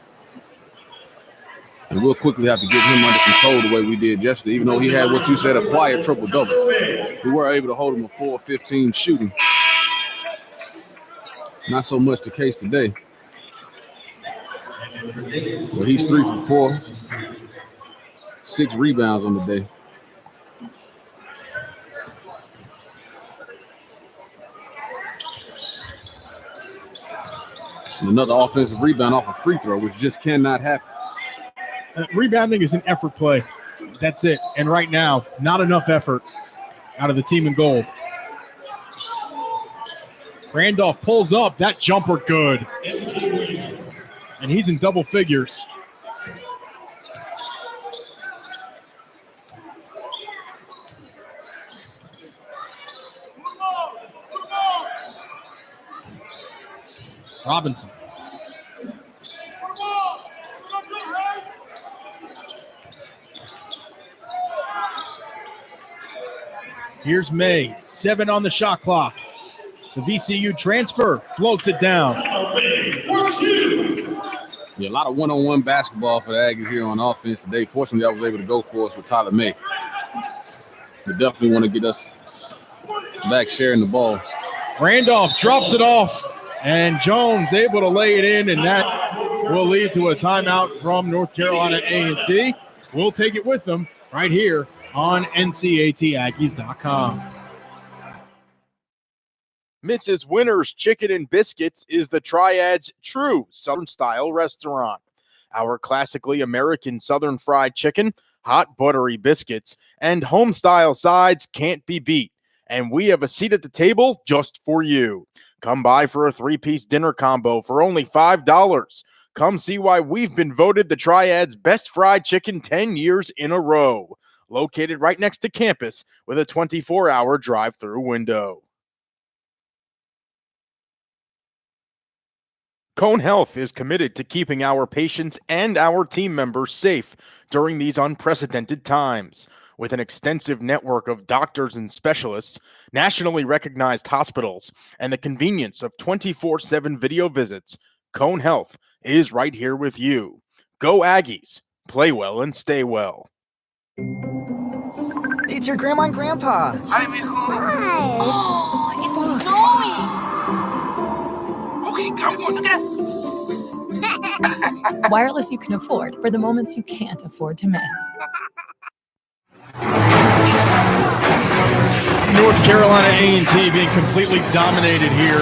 And we'll quickly have to get him under control the way we did yesterday, even though he had what you said, a quiet triple-double. We were able to hold him a 4-15 shooting. Not so much the case today. But he's 3 for 4. 6 rebounds on the day. And another offensive rebound off a free throw, which just cannot happen. Rebounding is an effort play. That's it. And right now, not enough effort out of the team in gold. Randolph pulls up. That jumper good. And he's in double figures. Robinson. Here's May. 7 on the shot clock. The VCU transfer floats it down. Yeah, a lot of one-on-one basketball for the Aggies here on offense today. Fortunately, I was able to go for us with Tyler May. We definitely want to get us back sharing the ball. Randolph drops it off, and Jones able to lay it in, and that will lead to a timeout from North Carolina A&T. We'll take it with them right here on NCATAggies.com. Mrs. Winter's Chicken and Biscuits is the Triad's true Southern-style restaurant. Our classically American Southern fried chicken, hot buttery biscuits, and home-style sides can't be beat. And we have a seat at the table just for you. Come by for a 3-piece dinner combo for only $5. Come see why we've been voted the Triad's best fried chicken 10 years in a row. Located right next to campus with a 24-hour drive-through window. Cone Health is committed to keeping our patients and our team members safe during these unprecedented times. With an extensive network of doctors and specialists, nationally recognized hospitals, and the convenience of 24/7 video visits, Cone Health is right here with you. Go Aggies, play well and stay well. It's your grandma and grandpa. Hi, mijo. Hi. Oh, it's snowing. Okay, come on. Wireless you can afford for the moments you can't afford to miss. North Carolina A&T being completely dominated here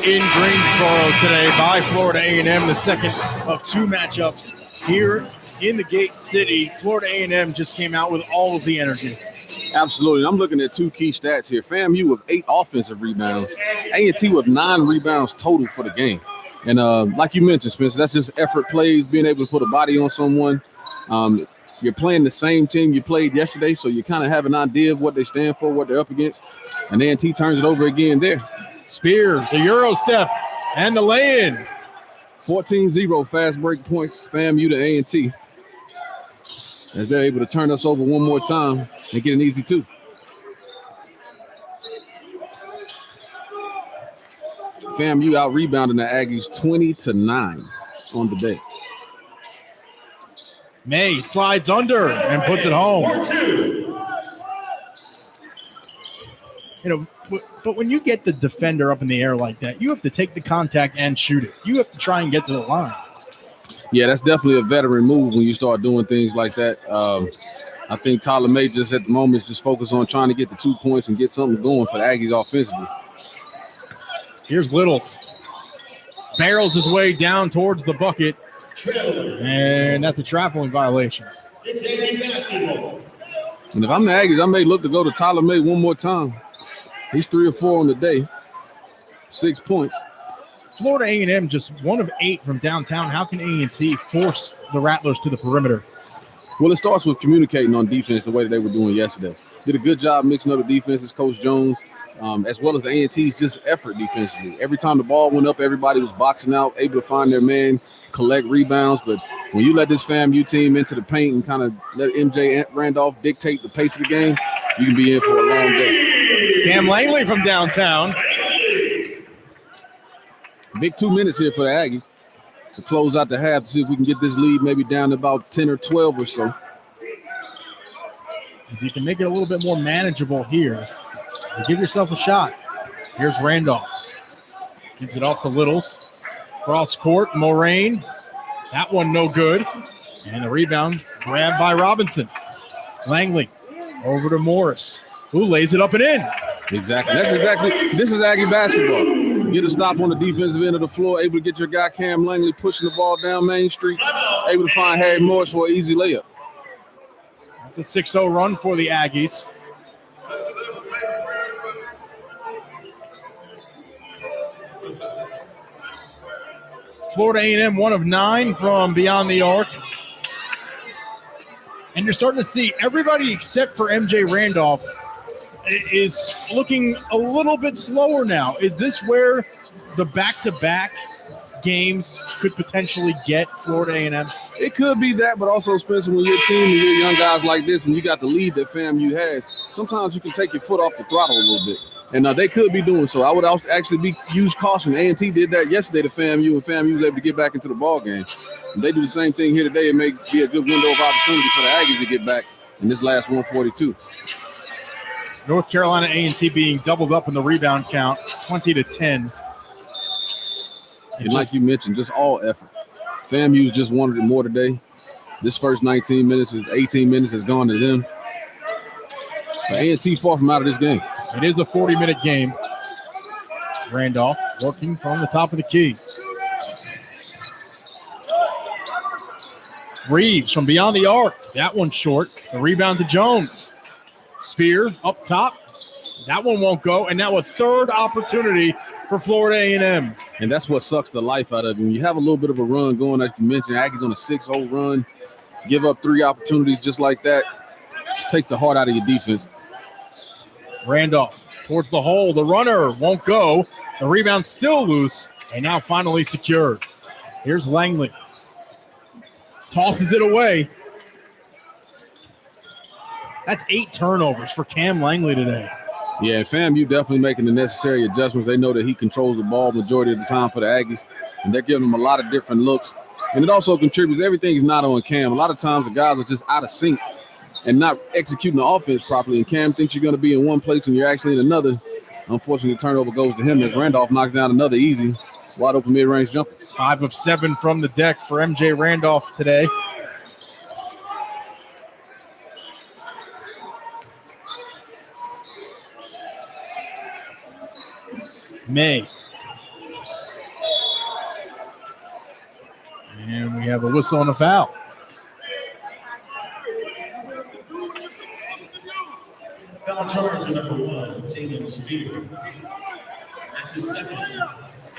in Greensboro today by Florida A&M, the second of two matchups here in the Gate City. Florida A&M just came out with all of the energy. Absolutely. I'm looking at two key stats here. FAMU with 8 offensive rebounds, A&T with 9 rebounds total for the game. And like you mentioned, Spencer, that's just effort plays, being able to put a body on someone. You're playing the same team you played yesterday, so you kind of have an idea of what they stand for, what they're up against. And A&T turns it over again there. Spear, the Euro step, and the lay-in. 14-0 fast break points, FAMU to A&T. As they're able to turn us over one more time and get an easy 2. FAMU out rebounding the Aggies 20-9 on the day. May slides under and puts it home. You know, but when you get the defender up in the air like that, you have to take the contact and shoot it. You have to try and get to the line. Yeah, that's definitely a veteran move when you start doing things like that. I think Tyler May just at the moment is just focused on trying to get the 2 points and get something going for the Aggies offensively. Here's Littles. Barrels his way down towards the bucket. And that's a traveling violation. It's Aggie basketball. And if I'm the Aggies, I may look to go to Tyler May one more time. He's 3 or 4 on the day. 6 points. Florida A&M just 1 of 8 from downtown. How can A&T force the Rattlers to the perimeter? Well, it starts with communicating on defense the way that they were doing yesterday. Did a good job mixing up the defenses, Coach Jones, as well as A&T's just effort defensively. Every time the ball went up, everybody was boxing out, able to find their man, collect rebounds. But when you let this FAMU team into the paint and kind of let MJ Randolph dictate the pace of the game, you can be in for a long day. Cam Langley from downtown. Big 2 minutes here for the Aggies to close out the half to see if we can get this lead maybe down to about 10 or 12 or so. If you can make it a little bit more manageable here, give yourself a shot. Here's Randolph. Gives it off to Littles. Cross court, Moraine. That one no good. And the rebound grabbed by Robinson. Langley over to Morris, who lays it up and in. Exactly. This is Aggie basketball. Get a stop on the defensive end of the floor, able to get your guy Cam Langley pushing the ball down Main Street, able to find Harry Morris for an easy layup. It's a 6-0 run for the Aggies. Florida A&M 1 of 9 from beyond the arc. And you're starting to see everybody except for MJ Randolph is looking a little bit slower now. Is this where the back-to-back games could potentially get Florida A&M? It could be that, but also, Spencer, when your team and your young guys like this and you got the lead that FAMU has, sometimes you can take your foot off the throttle a little bit. And they could be doing so. I would also actually use caution. A&T did that yesterday to FAMU, and FAMU was able to get back into the ball game. And they do the same thing here today. It may be a good window of opportunity for the Aggies to get back in this last 142. North Carolina A&T being doubled up in the rebound count, 20-10. And like you mentioned, just all effort. FAMU's just wanted it more today. This first 18 minutes has gone to them. But A&T far from out of this game. It is a 40-minute game. Randolph working from the top of the key. Reeves from beyond the arc. That one's short. The rebound to Jones. Spear up top. That one won't go. And now a third opportunity for Florida A&M. And that's what sucks the life out of you. When you have a little bit of a run going, as you mentioned, Aggies on a 6-0 run, give up 3 opportunities just like that. Just takes the heart out of your defense. Randolph towards the hole. The runner won't go. The rebound still loose and now finally secured. Here's Langley. Tosses it away. That's 8 turnovers for Cam Langley today. Yeah, FAMU definitely making the necessary adjustments. They know that he controls the ball majority of the time for the Aggies, and they're giving him a lot of different looks. And it also contributes. Everything is not on Cam. A lot of times the guys are just out of sync and not executing the offense properly. And Cam thinks you're going to be in one place and you're actually in another. Unfortunately, the turnover goes to him as Randolph knocks down another easy, wide open mid-range jumper. 5 of 7 from the deck for MJ Randolph today. May. And we have a whistle and a foul. Foul charge to number 1, Tatum Spear. That's his second.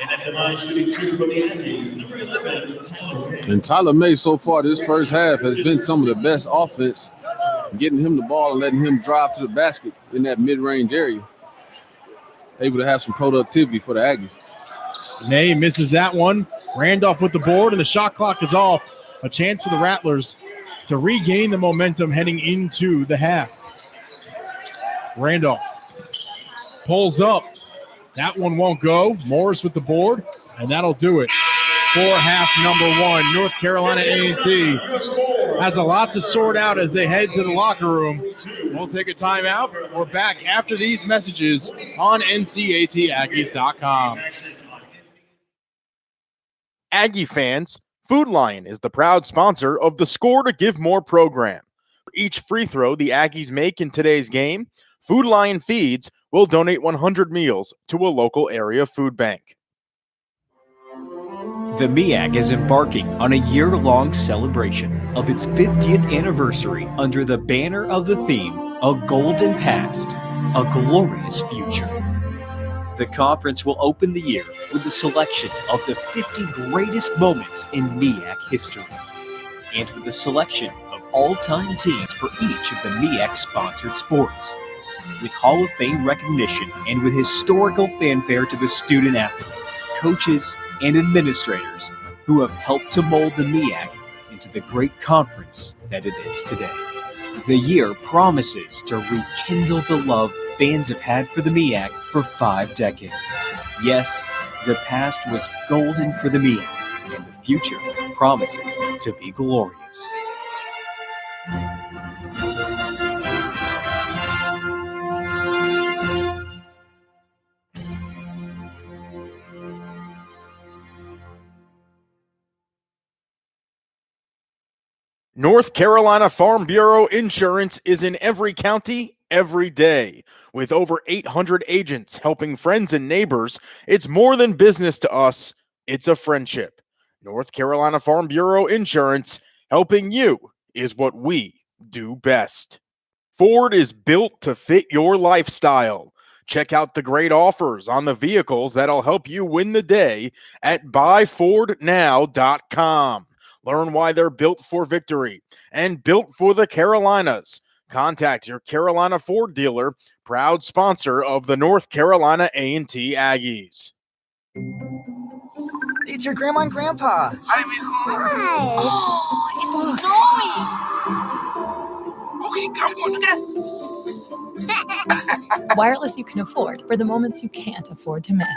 And at the line shooting 2 for the Aggies, number 11, Tyler May. And Tyler May so far this first half has been some of the best offense, getting him the ball and letting him drive to the basket in that mid-range area. Able to have some productivity for the Aggies. May misses that one. Randolph with the board, and the shot clock is off. A chance for the Rattlers to regain the momentum heading into the half. Randolph pulls up. That one won't go. Morris with the board, and that'll do it. For half number 1, North Carolina A&T has a lot to sort out as they head to the locker room. We'll take a timeout. We're back after these messages on NCATAggies.com. Aggie fans, Food Lion is the proud sponsor of the Score to Give More program. For each free throw the Aggies make in today's game, Food Lion Feeds will donate 100 meals to a local area food bank. The MEAC is embarking on a year-long celebration of its 50th anniversary under the banner of the theme, A Golden Past, A Glorious Future. The conference will open the year with a selection of the 50 greatest moments in MEAC history, and with a selection of all-time teams for each of the MEAC-sponsored sports, with Hall of Fame recognition and with historical fanfare to the student athletes, coaches, and administrators who have helped to mold the MEAC into the great conference that it is today. The year promises to rekindle the love fans have had for the MEAC for 5 decades. Yes, the past was golden for the MEAC, and the future promises to be glorious. North Carolina Farm Bureau Insurance is in every county, every day. With over 800 agents helping friends and neighbors, it's more than business to us, it's a friendship. North Carolina Farm Bureau Insurance, helping you is what we do best. Ford is built to fit your lifestyle. Check out the great offers on the vehicles that'll help you win the day at buyfordnow.com. Learn why they're built for victory and built for the Carolinas. Contact your Carolina Ford dealer, proud sponsor of the North Carolina A&T Aggies. It's your grandma and grandpa. Hi, mijo. Hi. Oh, it's snowing. Okay, come on. Wireless you can afford for the moments you can't afford to miss.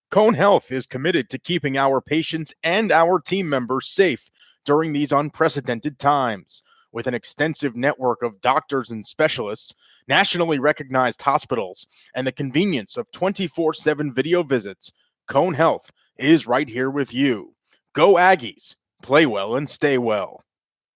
Cone Health is committed to keeping our patients and our team members safe during these unprecedented times. With an extensive network of doctors and specialists, nationally recognized hospitals, and the convenience of 24/7 video visits, Cone Health is right here with you. Go Aggies, play well and stay well.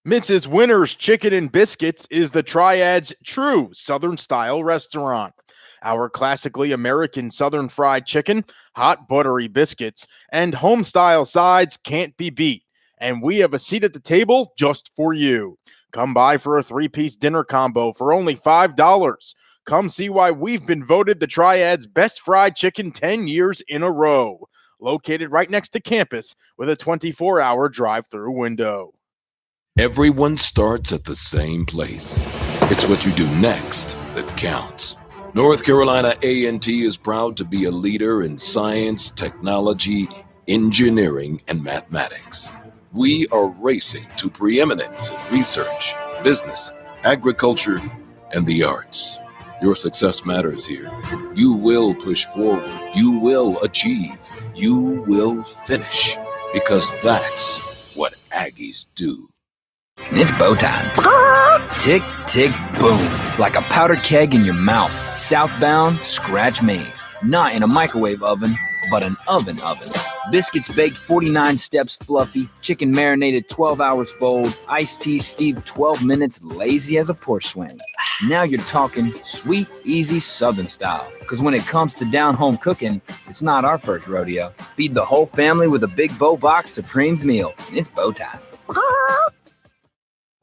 Mrs. Winter's Chicken and Biscuits is the Triad's true Southern-style restaurant. Our classically American Southern fried chicken, hot buttery biscuits, and home-style sides can't be beat. And we have a seat at the table just for you. Come by for a 3-piece dinner combo for only $5. Come see why we've been voted the Triad's best fried chicken 10 years in a row. Located right next to campus with a 24-hour drive-through window. Everyone starts at the same place. It's what you do next that counts. North Carolina A&T is proud to be a leader in science, technology, engineering, and mathematics. We are racing to preeminence in research, business, agriculture, and the arts. Your success matters here. You will push forward. You will achieve. You will finish. Because that's what Aggies do. It's bow time. Tick, tick, boom. Like a powder keg in your mouth. Southbound, scratch made. Not in a microwave oven, but an oven. Biscuits baked 49 steps fluffy. Chicken marinated 12 hours bold. Iced tea steeped 12 minutes lazy as a porch swing. Now you're talking sweet, easy Southern style. Because when it comes to down-home cooking, it's not our first rodeo. Feed the whole family with a Big Bow Box Supremes meal. It's bow time.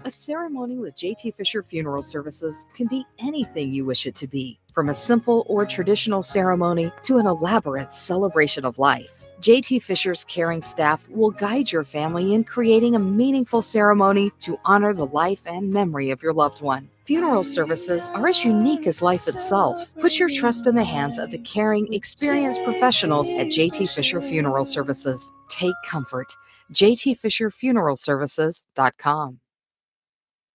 A ceremony with JT Fisher Funeral Services can be anything you wish it to be, from a simple or traditional ceremony to an elaborate celebration of life. JT Fisher's caring staff will guide your family in creating a meaningful ceremony to honor the life and memory of your loved one. Funeral services are as unique as life itself. Put your trust in the hands of the caring, experienced professionals at JT Fisher Funeral Services. Take comfort. JTFisherFuneralServices.com.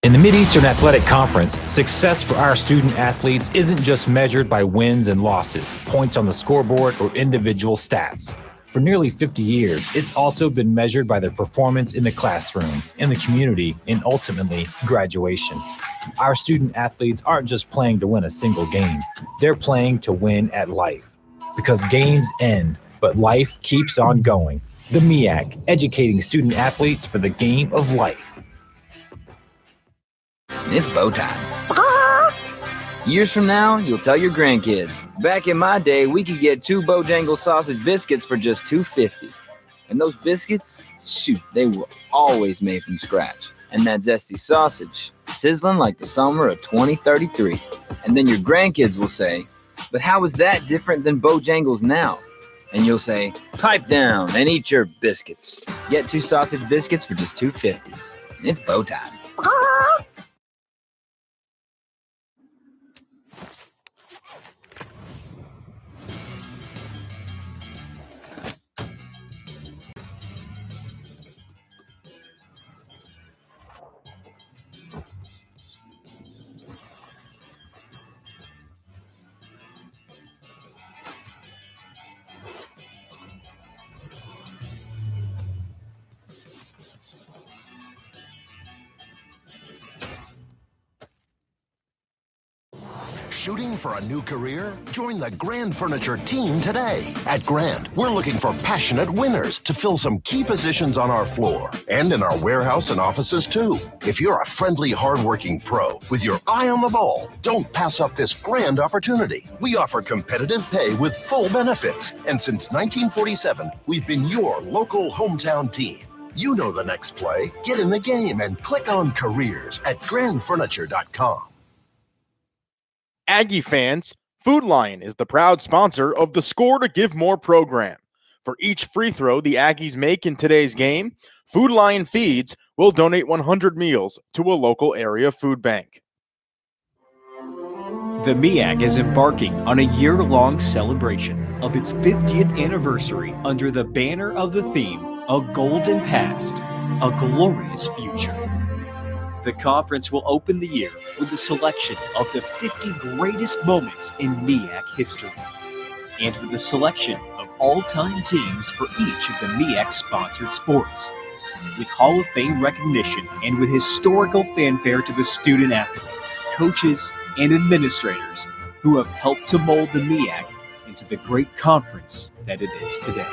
In the Mideastern Athletic Conference, success for our student athletes isn't just measured by wins and losses, points on the scoreboard, or individual stats. For nearly 50 years, it's also been measured by their performance in the classroom, in the community, and ultimately, graduation. Our student athletes aren't just playing to win a single game. They're playing to win at life. Because games end, but life keeps on going. The MEAC, educating student athletes for the game of life. It's bow time. Years from now, you'll tell your grandkids, back in my day, we could get 2 Bojangles sausage biscuits for just $2.50. And those biscuits, shoot, they were always made from scratch. And that zesty sausage, sizzling like the summer of 2033. And then your grandkids will say, but how is that different than Bojangles now? And you'll say, pipe down and eat your biscuits. Get 2 sausage biscuits for just $2.50. It's bow time. Shooting for a new career? Join the Grand Furniture team today. At Grand, we're looking for passionate winners to fill some key positions on our floor and in our warehouse and offices too. If you're a friendly, hardworking pro with your eye on the ball, don't pass up this grand opportunity. We offer competitive pay with full benefits. And since 1947, we've been your local hometown team. You know the next play. Get in the game and click on careers at grandfurniture.com. Aggie fans, Food Lion is the proud sponsor of the Score to Give More program. For each free throw the Aggies make in today's game, Food Lion Feeds will donate 100 meals to a local area food bank. The MEAC is embarking on a year-long celebration of its 50th anniversary under the banner of the theme, A Golden Past, A Glorious Future. The conference will open the year with a selection of the 50 greatest moments in MEAC history, and with a selection of all-time teams for each of the MEAC-sponsored sports, with Hall of Fame recognition and with historical fanfare to the student athletes, coaches, and administrators who have helped to mold the MEAC into the great conference that it is today.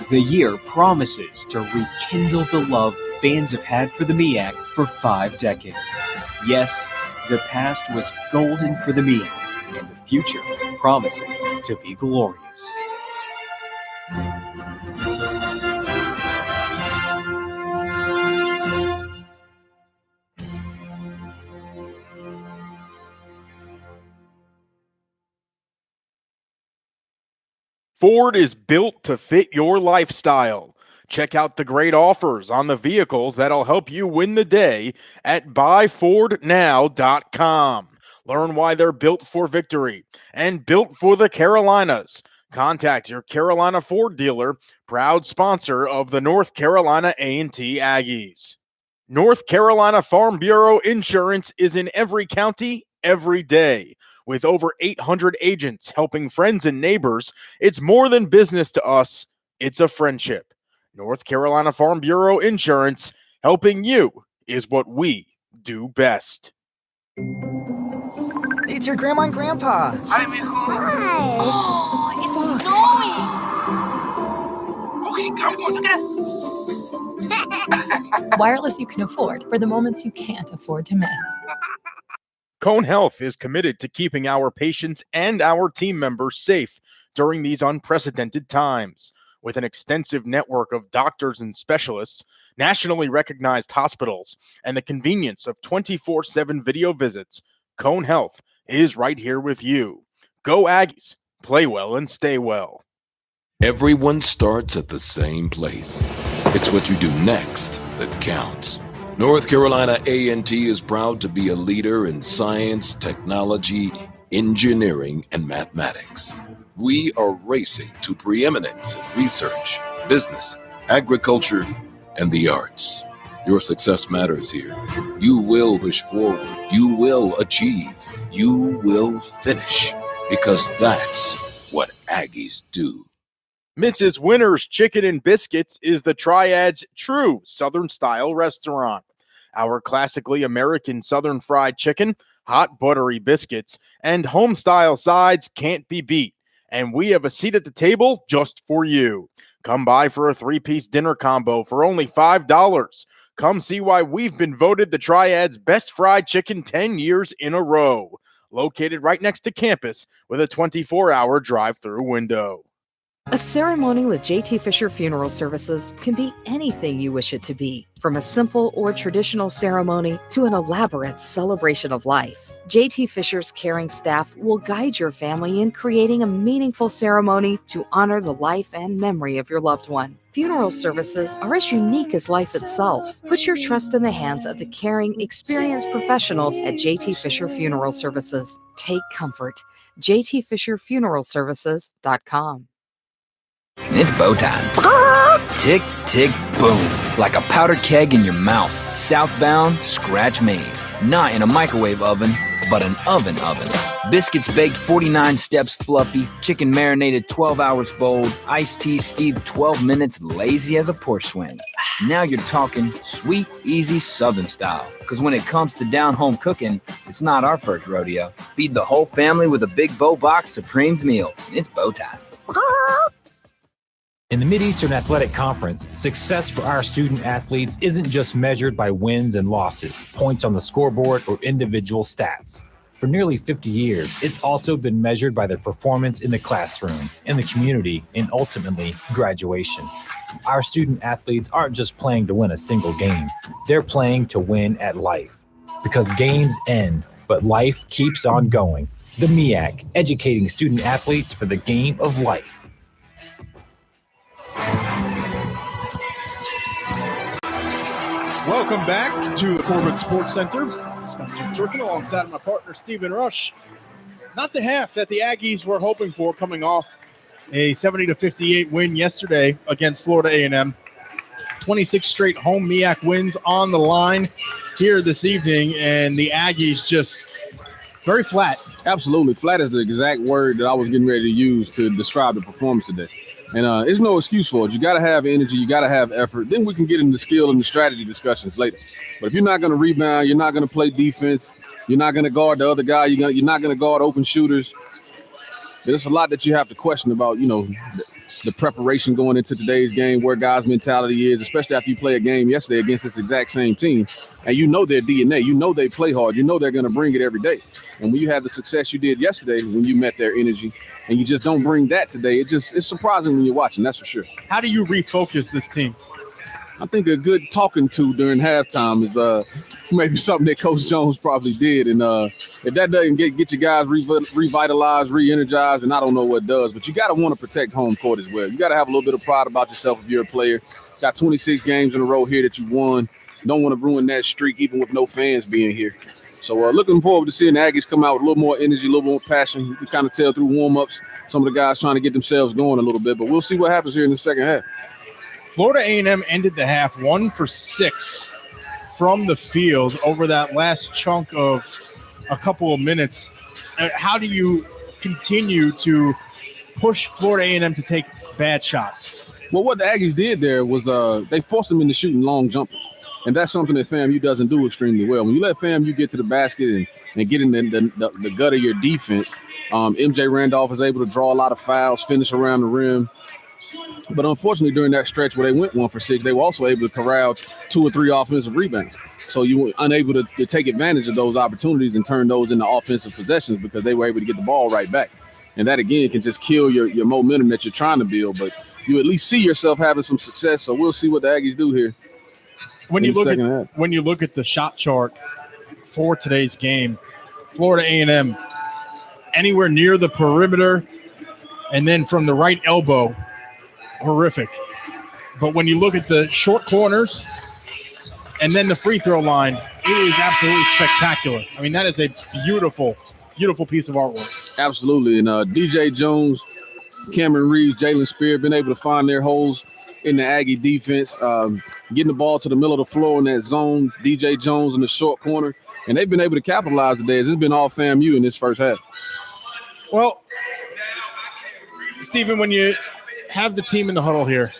The year promises to rekindle the love fans have had for the MEAC for 5 decades. Yes, the past was golden for the MEAC, and the future promises to be glorious. Ford is built to fit your lifestyle. Check out the great offers on the vehicles that'll help you win the day at buyfordnow.com. Learn why they're built for victory and built for the Carolinas. Contact your Carolina Ford dealer, proud sponsor of the North Carolina A&T Aggies. North Carolina Farm Bureau Insurance is in every county, every day. With over 800 agents helping friends and neighbors, it's more than business to us, it's a friendship. North Carolina Farm Bureau Insurance, helping you is what we do best. It's your grandma and grandpa. Hi, mijo. Hi. Oh, it's snowing. Okay, come on. Wireless you can afford for the moments you can't afford to miss. Cone Health is committed to keeping our patients and our team members safe during these unprecedented times. With an extensive network of doctors and specialists, nationally recognized hospitals, and the convenience of 24/7 video visits, Cone Health is right here with you. Go Aggies, play well and stay well. Everyone starts at the same place. It's what you do next that counts. North Carolina A&T is proud to be a leader in science, technology, engineering, and mathematics. We are racing to preeminence in research, business, agriculture, and the arts. Your success matters here. You will push forward. You will achieve. You will finish. Because that's what Aggies do. Mrs. Winter's Chicken and Biscuits is the Triad's true Southern-style restaurant. Our classically American Southern fried chicken, hot buttery biscuits, and home-style sides can't be beat. And we have a seat at the table just for you. Come by for a 3-piece dinner combo for only $5. Come see why we've been voted the Triad's best fried chicken 10 years in a row. Located right next to campus with a 24-hour drive-through window. A ceremony with JT Fisher Funeral Services can be anything you wish it to be, from a simple or traditional ceremony to an elaborate celebration of life. JT Fisher's caring staff will guide your family in creating a meaningful ceremony to honor the life and memory of your loved one. Funeral services are as unique as life itself. Put your trust in the hands of the caring, experienced professionals at JT Fisher Funeral Services. Take comfort. JTFisherFuneralServices.com. It's bow time. Tick, tick, boom. Like a powder keg in your mouth. Southbound, scratch made. Not in a microwave oven, but an oven. Biscuits baked 49 steps fluffy. Chicken marinated 12 hours bold. Iced tea steeped 12 minutes lazy as a porch swing. Now you're talking sweet, easy Southern style. Because when it comes to down-home cooking, it's not our first rodeo. Feed the whole family with a Big Bow Box Supremes meal. It's bow time. In the Mideastern Athletic Conference, success for our student athletes isn't just measured by wins and losses, points on the scoreboard, or individual stats. For For nearly 50 years, it's also been measured by their performance in the classroom, in the community, and ultimately graduation. Our student athletes aren't just playing to win a single game. They're playing to win at life. Because games end, but life keeps on going. The MEAC, educating student athletes for the game of life. Welcome back to the Corbett Sports Center. Spencer Turpin alongside my partner, Stephen Rush. Not the half that the Aggies were hoping for, coming off a 70-58 win yesterday against Florida A&M. 26 straight home MEAC wins on the line here this evening, and the Aggies just very flat. Absolutely. Flat is the exact word that I was getting ready to use to describe the performance today. And it's no excuse for it. You got to have energy. You got to have effort. Then we can get into the skill and the strategy discussions later. But if you're not going to rebound, you're not going to play defense, you're not going to guard the other guy, you're not going to guard open shooters, there's a lot that you have to question about, the preparation going into today's game, where guys' mentality is, especially after you play a game yesterday against this exact same team. And you know their DNA. They play hard. They're going to bring it every day. And when you have the success you did yesterday, when you met their energy, and you just don't bring that today, it's surprising when you're watching, that's for sure. How do you refocus this team? I think a good talking to during halftime is maybe something that Coach Jones probably did. And if that doesn't get you guys revitalized, re-energized, and I don't know what does, but you got to want to protect home court as well. You got to have a little bit of pride about yourself if you're a player. Got 26 games in a row here that you won. Don't want to ruin that streak, even with no fans being here. So looking forward to seeing the Aggies come out with a little more energy, a little more passion. You can kind of tell through warm-ups, some of the guys trying to get themselves going a little bit, but we'll see what happens here in the second half. Florida A&M ended the half 1 for 6 from the field over that last chunk of a couple of minutes. How do you continue to push Florida A&M to take bad shots? Well, what the Aggies did there was they forced them into shooting long jumpers. And that's something that FAMU doesn't do extremely well. When you let FAMU get to the basket and get in the gut of your defense, MJ Randolph is able to draw a lot of fouls, finish around the rim. But unfortunately, during that stretch where they went 1 for 6, they were also able to corral 2 or 3 offensive rebounds. So you were unable to take advantage of those opportunities and turn those into offensive possessions because they were able to get the ball right back. And that, again, can just kill your momentum that you're trying to build. But you at least see yourself having some success. So we'll see what the Aggies do here. When you look at the shot chart for today's game, Florida A&M anywhere near the perimeter, and then from the right elbow, horrific. But when you look at the short corners and then the free throw line, it is absolutely spectacular. I mean, that is a beautiful, beautiful piece of artwork. Absolutely. And DJ Jones, Cameron Reeves, Jalen Spear been able to find their holes in the Aggie defense, getting the ball to the middle of the floor in that zone. DJ Jones in the short corner, and they've been able to capitalize today. It's been all FAMU in this first half. Well, Stephen, when you have the team in the huddle here,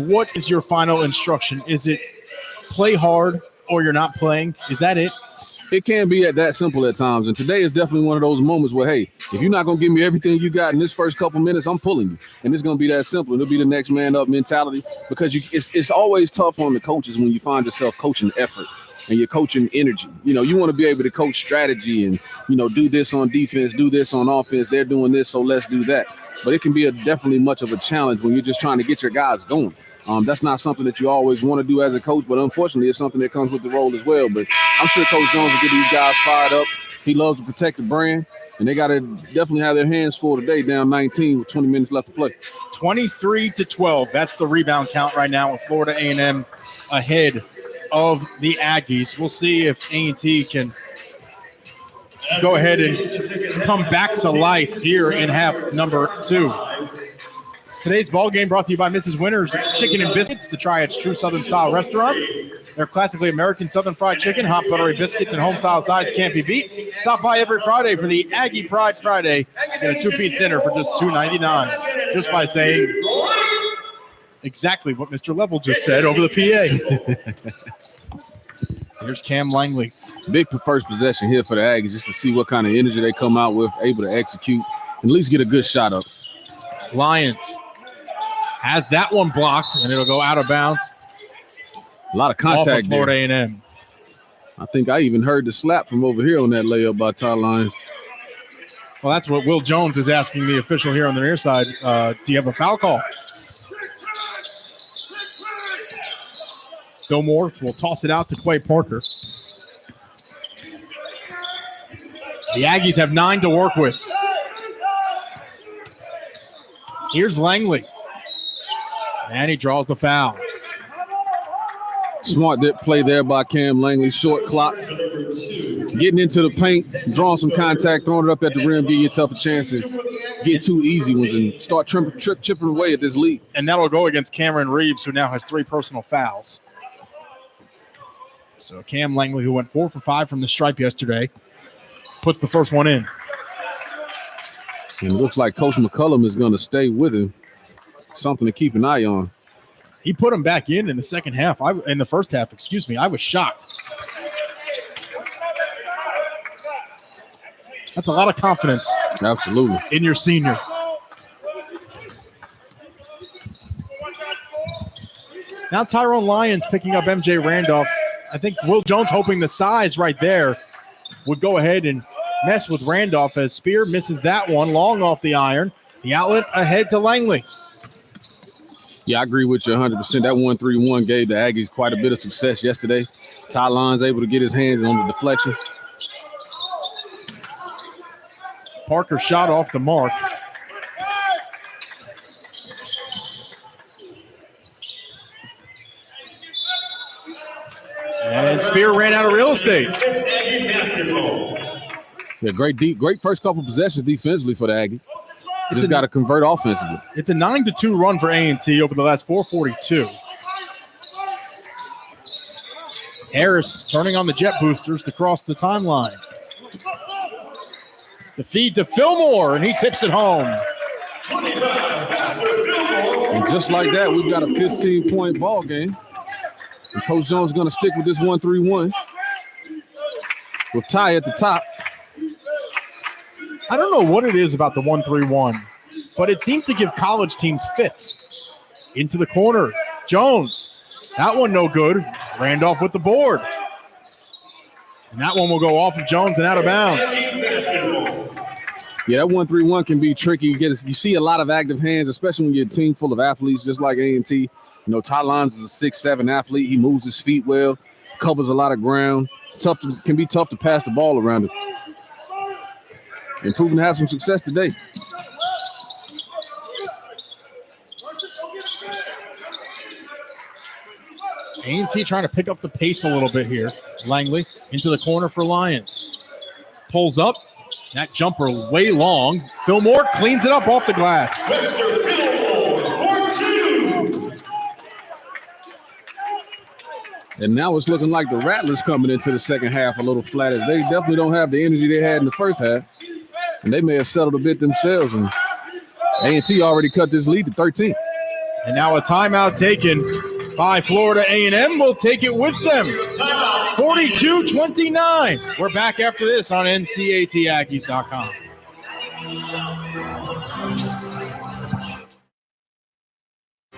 what is your final instruction? Is it play hard or you're not playing? Is that it? It can be that simple at times. And today is definitely one of those moments where, hey, if you're not going to give me everything you got in this first couple minutes, I'm pulling you. And it's going to be that simple. It'll be the next man up mentality because it's always tough on the coaches when you find yourself coaching effort and you're coaching energy. You want to be able to coach strategy and, do this on defense, do this on offense. They're doing this, so let's do that. But it can be definitely much of a challenge when you're just trying to get your guys going. That's not something that you always want to do as a coach, but unfortunately, it's something that comes with the role as well. But I'm sure Coach Jones will get these guys fired up. He loves to protect the brand, and they got to definitely have their hands full today, down 19 with 20 minutes left to play. 23-12. That's the rebound count right now with Florida A&M ahead of the Aggies. We'll see if A&T can go ahead and come back to life here in half number 2. Today's ball game brought to you by Mrs. Winter's Chicken and Biscuits, the Triad's true Southern style restaurant. Their classically American Southern fried chicken, hot buttery biscuits, and home style sides can't be beat. Stop by every Friday for the Aggie Pride Friday. Get a 2-piece dinner for just $2.99. Just by saying exactly what Mr. Level just said over the PA. Here's Cam Langley. Big first possession here for the Aggies just to see what kind of energy they come out with, able to execute, and at least get a good shot up. Lyons has that one blocked, and it'll go out of bounds. A lot of contact Florida A&M. I think I even heard the slap from over here on that layup by Ty Lyons. Well, that's what Will Jones is asking the official here on the near side. Do you have a foul call? Fillmore will toss it out to Quay Parker. The Aggies have 9 to work with. Here's Langley. And he draws the foul. Smart play there by Cam Langley. Short clock. Getting into the paint, drawing some contact, throwing it up at the rim, give yourself a chance to get 2 easy ones and start chipping away at this lead. And that'll go against Cameron Reeves, who now has 3 personal fouls. So Cam Langley, who went 4 for 5 from the stripe yesterday, puts the first one in. And it looks like Coach McCullum is going to stay with him. Something to keep an eye on. He put him back in the second half. In the first half, excuse me. I was shocked. That's a lot of confidence. Absolutely. In your senior. Now Tyrone Lyons picking up MJ Randolph. I think Will Jones hoping the size right there would go ahead and mess with Randolph as Spear misses that one. Long off the iron. The outlet ahead to Langley. Yeah, I agree with you 100%. That 1-3-1 gave the Aggies quite a bit of success yesterday. Ty Lyons able to get his hands on the deflection. Parker shot off the mark. And Spear ran out of real estate. Yeah, great first couple possessions defensively for the Aggies. They just got to convert offensively. It's a 9-2 run for A&T over the last 4:42. Harris turning on the jet boosters to cross the timeline. The feed to Fillmore, and he tips it home. And just like that, we've got a 15-point ball game. And Coach Jones is going to stick with this 1-3-1 with Ty at the top. I don't know what it is about the 1-3-1, but it seems to give college teams fits. Into the corner, Jones. That one no good. Randolph with the board. And that one will go off of Jones and out of bounds. Yeah, that 1-3-1 can be tricky. You see a lot of active hands, especially when you're a team full of athletes just like A&T. You know, Ty Lyons is a 6'7" athlete. He moves his feet well, covers a lot of ground. Can be tough to pass the ball around him. And proven to have some success today. A&T trying to pick up the pace a little bit here. Langley into the corner for Lyons. Pulls up. That jumper way long. Fillmore cleans it up off the glass. And now it's looking like the Rattlers coming into the second half a little flatter. They definitely don't have the energy they had in the first half. And they may have settled a bit themselves. And A&T already cut this lead to 13. And now a timeout taken by Florida A&M. Will take it with them. 42-29. We're back after this on NCATaggies.com.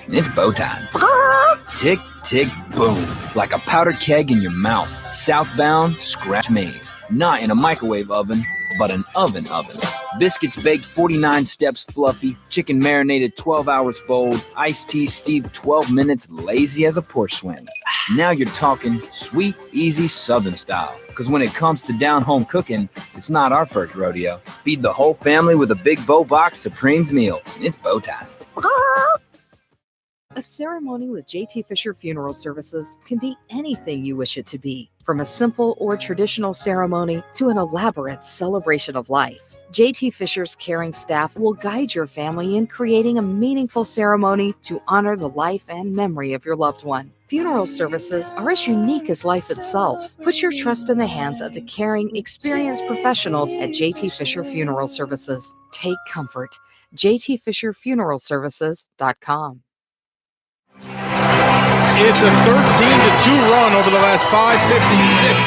It's bow time. Tick, tick, boom. Like a powder keg in your mouth. Southbound, scratch made. Not in a microwave oven, but an oven. Biscuits baked 49 steps fluffy. Chicken marinated 12 hours bold. Iced tea steeped 12 minutes lazy as a porch swing. Now you're talking sweet, easy Southern style. Because when it comes to down-home cooking, it's not our first rodeo. Feed the whole family with a big Bow Box Supremes meal. It's bow time. A ceremony with JT Fisher Funeral Services can be anything you wish it to be, from a simple or traditional ceremony to an elaborate celebration of life. JT Fisher's caring staff will guide your family in creating a meaningful ceremony to honor the life and memory of your loved one. Funeral services are as unique as life itself. Put your trust in the hands of the caring, experienced professionals at JT Fisher Funeral Services. Take comfort. JTFisherFuneralServices.com. It's a 13-2 run over the last 5:56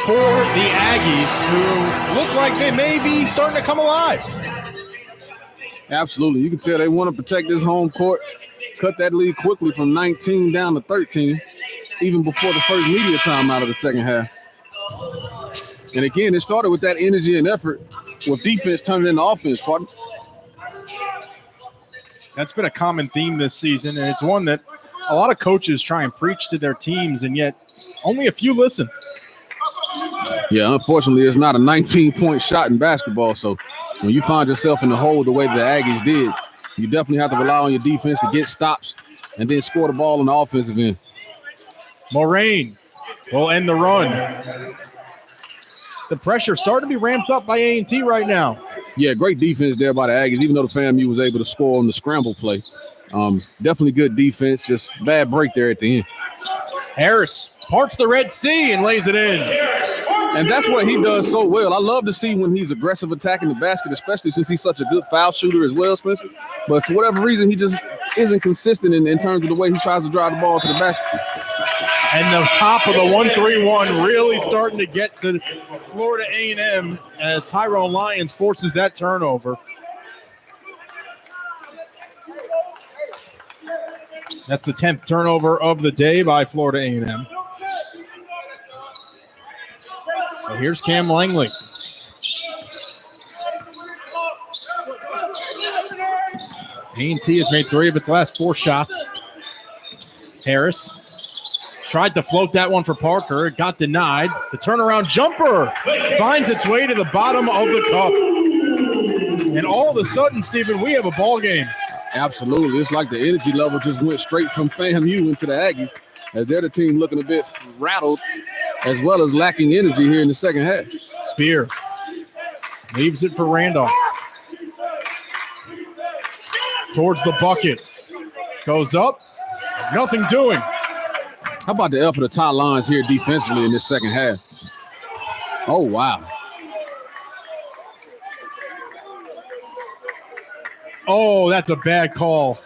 for the Aggies, who look like they may be starting to come alive. Absolutely. You can tell they want to protect this home court, cut that lead quickly from 19 down to 13. even before the first media timeout of the second half. And again, it started with that energy and effort with defense turning into offense, partner. That's been a common theme this season, and it's one that a lot of coaches try and preach to their teams, and yet only a few listen. Yeah, unfortunately, it's not a 19-point shot in basketball. So when you find yourself in the hole the way the Aggies did, you definitely have to rely on your defense to get stops and then score the ball on the offensive end. Moraine will end the run. The pressure starting to be ramped up by A&T right now. Yeah, great defense there by the Aggies, even though the FAMU was able to score on the scramble play. Definitely good defense, just bad break there at the end. Harris parts the Red Sea and lays it in. And that's what he does so well. I love to see when he's aggressive attacking the basket, especially since he's such a good foul shooter as well, Spencer. But for whatever reason, he just isn't consistent in terms of the way he tries to drive the ball to the basket. And the top of the 1-3-1 really starting to get to Florida A&M as Tyrone Lyons forces that turnover. That's the 10th turnover of the day by Florida A&M. So here's Cam Langley. A&T has made 3 of its last 4 shots. Harris tried to float that one for Parker. It got denied. The turnaround jumper finds its way to the bottom of the cup. And all of a sudden, Stephen, we have a ball game. Absolutely. It's like the energy level just went straight from FAMU into the Aggies, as they're the team looking a bit rattled as well as lacking energy here in the second half. Spear leaves it for Randolph. Towards the bucket. Goes up. Nothing doing. How about the effort of Ty Lyons here defensively in this second half? Oh, wow. Oh, that's a bad call.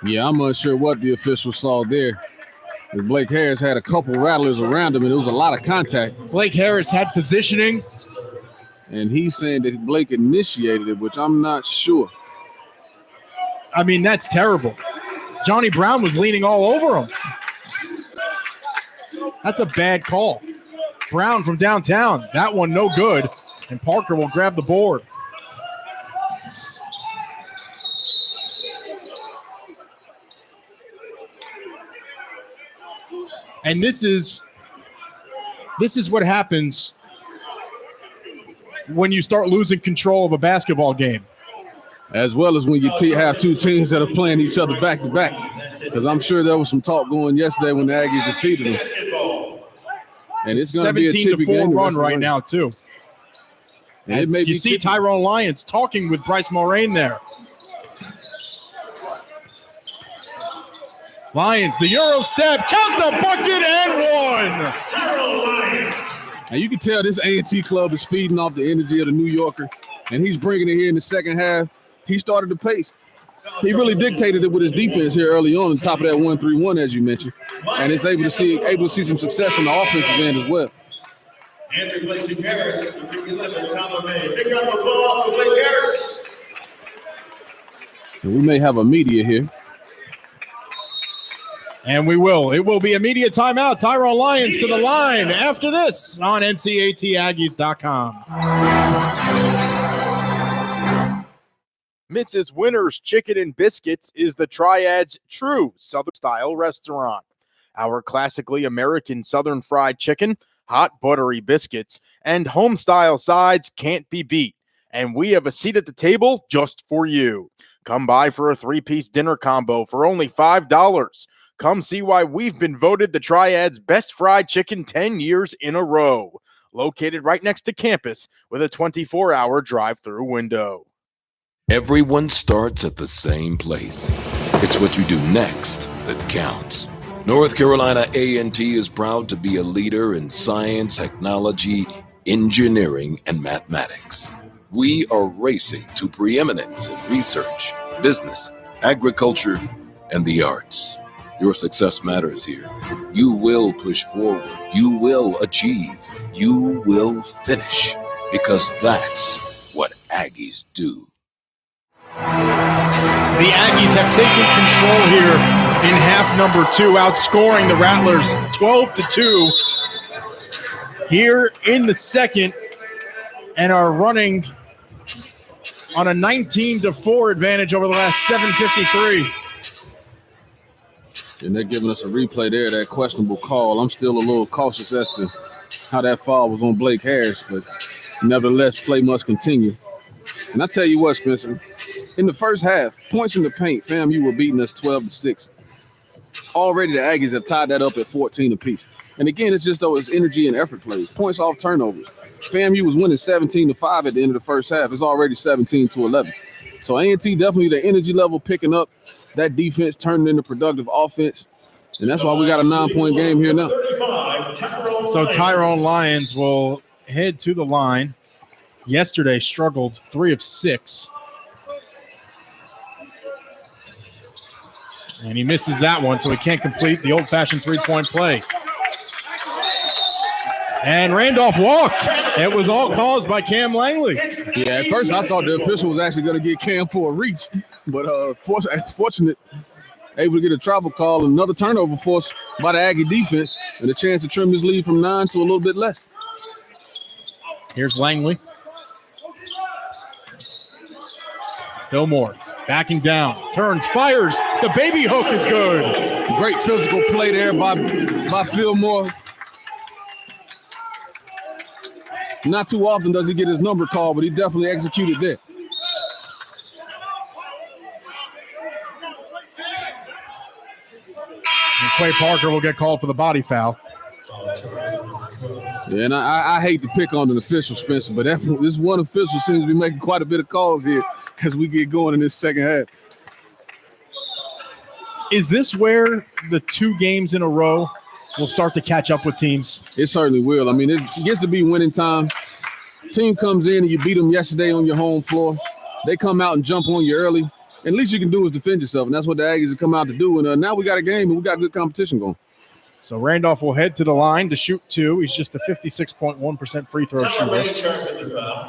Yeah, I'm unsure what the official saw there. Blake Harris had a couple rattlers around him, and it was a lot of contact. Blake Harris had positioning. And he's saying that Blake initiated it, which I'm not sure. I mean, that's terrible. Johnny Brown was leaning all over him. That's a bad call. Brown from downtown. That one no good. And Parker will grab the board. And this is what happens when you start losing control of a basketball game. As well as when you have two teams that are playing each other back to back. Because I'm sure there was some talk going yesterday when the Aggies defeated them. And it's going to be a chippy 17-4 run right now, too. As you see Tyrone Lyons talking with Bryce Moraine there. Lyons, the Euro step, count the bucket and one. Tyrone Lyons. Now you can tell this A&T club is feeding off the energy of the New Yorker, and he's bringing it here in the second half. He started the pace. He really dictated it with his defense here early on top of that 1-3-1, as you mentioned, and it's able to see some success on the offensive end as well. And replacing Harris, number 11, Tyler May. Big round of applause for Blake Harris. And we may have a media here. And we will. It will be a media timeout. Tyrone Lyons to the line after this on NCATAggies.com. Mrs. Winner's Chicken and Biscuits is the Triad's true Southern-style restaurant. Our classically American Southern fried chicken, hot buttery biscuits, and home-style sides can't be beat. And we have a seat at the table just for you. Come by for a 3-piece dinner combo for only $5. Come see why we've been voted the Triad's best fried chicken 10 years in a row. Located right next to campus with a 24-hour drive-through window. Everyone starts at the same place. It's what you do next that counts. North Carolina A&T is proud to be a leader in science, technology, engineering, and mathematics. We are racing to preeminence in research, business, agriculture, and the arts. Your success matters here. You will push forward. You will achieve. You will finish. Because that's what Aggies do. The Aggies have taken control here in half number 2, outscoring the Rattlers 12-2 here in the second, and are running on a 19-4 advantage over the last 7:53. And they're giving us a replay there, that questionable call. I'm still a little cautious as to how that foul was on Blake Harris, but nevertheless, play must continue. And I tell you what, Spencer, in the first half, points in the paint, FAMU were beating us 12-6. Already the Aggies have tied that up at 14 apiece. And again, it's just those energy and effort plays, points off turnovers. FAMU was winning 17-5 at the end of the first half. It's already 17-11. So A&T definitely the energy level picking up, that defense turning into productive offense. And that's why we got a 9-point game here now. So Tyrone Lyons will head to the line. Yesterday struggled 3 of 6. And he misses that one, so he can't complete the old-fashioned three-point play. And Randolph walked. It was all caused by Cam Langley. Yeah, at first I thought the official was actually going to get Cam for a reach, but fortunate, able to get a travel call, another turnover forced by the Aggie defense, and a chance to trim his lead from 9 to a little bit less. Here's Langley. Fillmore backing down, turns, fires. The baby hook is good. Great physical play there by Fillmore. Not too often does he get his number called, but he definitely executed there. And Quay Parker will get called for the body foul. Yeah, and I hate to pick on an official, Spencer, but this one official seems to be making quite a bit of calls here as we get going in this second half. Is this where the 2 games in a row will start to catch up with teams? It certainly will. I mean, it gets to be winning time. Team comes in and you beat them yesterday on your home floor. They come out and jump on you early. And least you can do is defend yourself, and that's what the Aggies have come out to do. And now we got a game and we got good competition going. So Randolph will head to the line to shoot 2. He's just a 56.1% free throw shooter.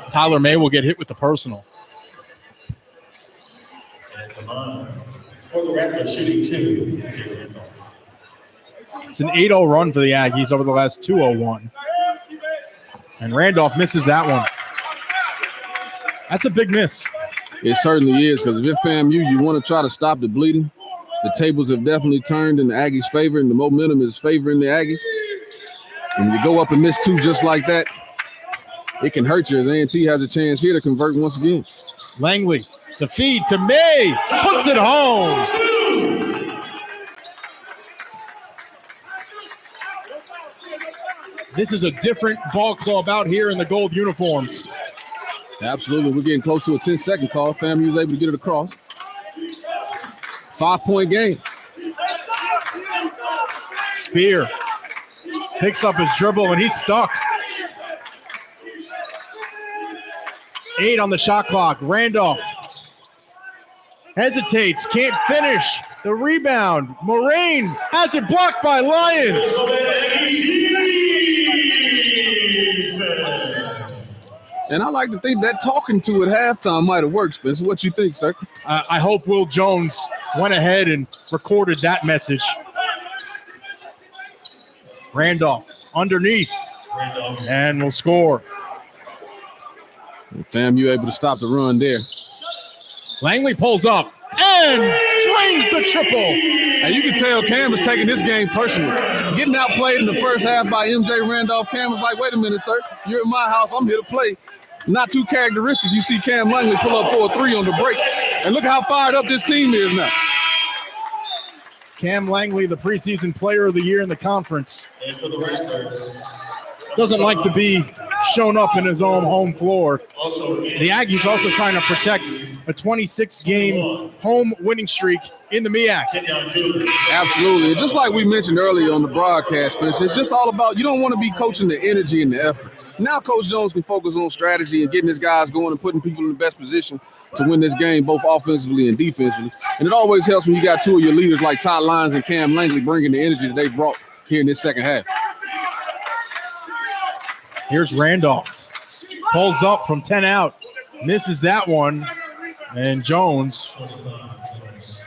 Tyler May will get hit with the personal. And at the line, for the Rattlers, shooting 2. It's an 8-0 run for the Aggies over the last 2-0-1. And Randolph misses that one. That's a big miss. It certainly is, because if you're FAMU, you want to try to stop the bleeding. The tables have definitely turned in the Aggies' favor, and the momentum is favoring the Aggies. And when you go up and miss 2 just like that, it can hurt you, as A&T has a chance here to convert once again. Langley, the feed to May, puts it home. This is a different ball club out here in the gold uniforms. Absolutely. We're getting close to a 10-second call. FAMU was able to get it across. 5-point game. Spear picks up his dribble, and he's stuck. 8 on the shot clock. Randolph hesitates, can't finish. The rebound. Moraine has it blocked by Lyons. And I like to think that talking to at halftime might have worked, Spencer. What you think, sir? I hope Will Jones went ahead and recorded that message. Randolph underneath and will score. FAMU able to stop the run there. Langley pulls up and drains the triple. And you can tell Cam is taking this game personally. Getting outplayed in the first half by MJ Randolph, Cam was like, wait a minute, sir. You're in my house. I'm here to play. Not too characteristic. You see Cam Langley pull up for a 3 on the break. And look how fired up this team is now. Cam Langley, the preseason player of the year in the conference. And for the Rattlers, doesn't like to be shown up in his own home floor. The Aggies also trying to protect a 26-game home winning streak in the MEAC. Absolutely. And just like we mentioned earlier on the broadcast, Spencer, it's just all about, you don't want to be coaching the energy and the effort. Now Coach Jones can focus on strategy and getting his guys going and putting people in the best position to win this game, both offensively and defensively. And it always helps when you got 2 of your leaders like Todd Lyons and Cam Langley bringing the energy that they brought here in this second half. Here's Randolph. Pulls up from 10 out. Misses that one. And Jones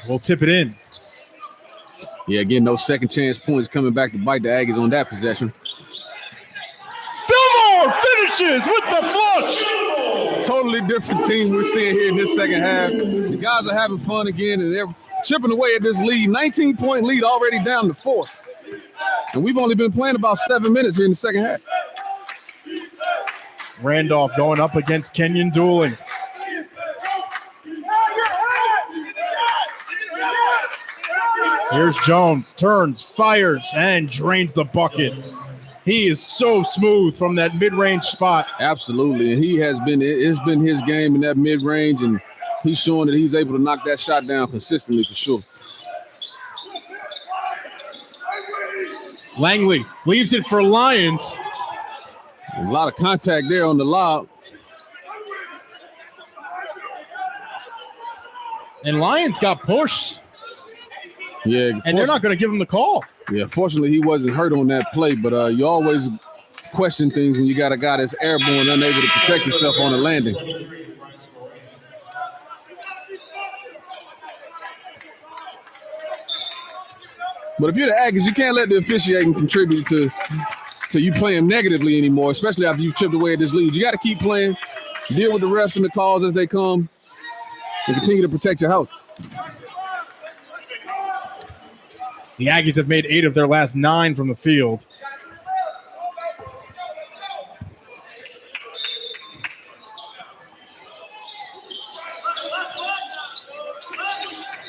will tip it in. Yeah, again, those second chance points coming back to bite the Aggies on that possession. Fillmore finishes with the flush. Totally different team we're seeing here in this second half. The guys are having fun again, and they're chipping away at this lead. 19-point lead already down to 4. And we've only been playing about 7 minutes here in the second half. Randolph going up against Kenyon Dooling. Here's Jones, turns, fires, and drains the bucket. He is so smooth from that mid-range spot. Absolutely, and it's been his game in that mid-range, and he's showing that he's able to knock that shot down consistently for sure. Langley leaves it for Lyons. A lot of contact there on the lob. And Lyons got pushed. Yeah, and they're not going to give him the call. Yeah, fortunately he wasn't hurt on that play, but you always question things when you got a guy that's airborne, unable to protect himself on a landing. But if you're the Aggies, you can't let the officiating contribute to you playing negatively anymore, especially after you've chipped away at this lead. You got to keep playing, deal with the refs and the calls as they come, and continue to protect your health. The Aggies have made 8 of their last 9 from the field.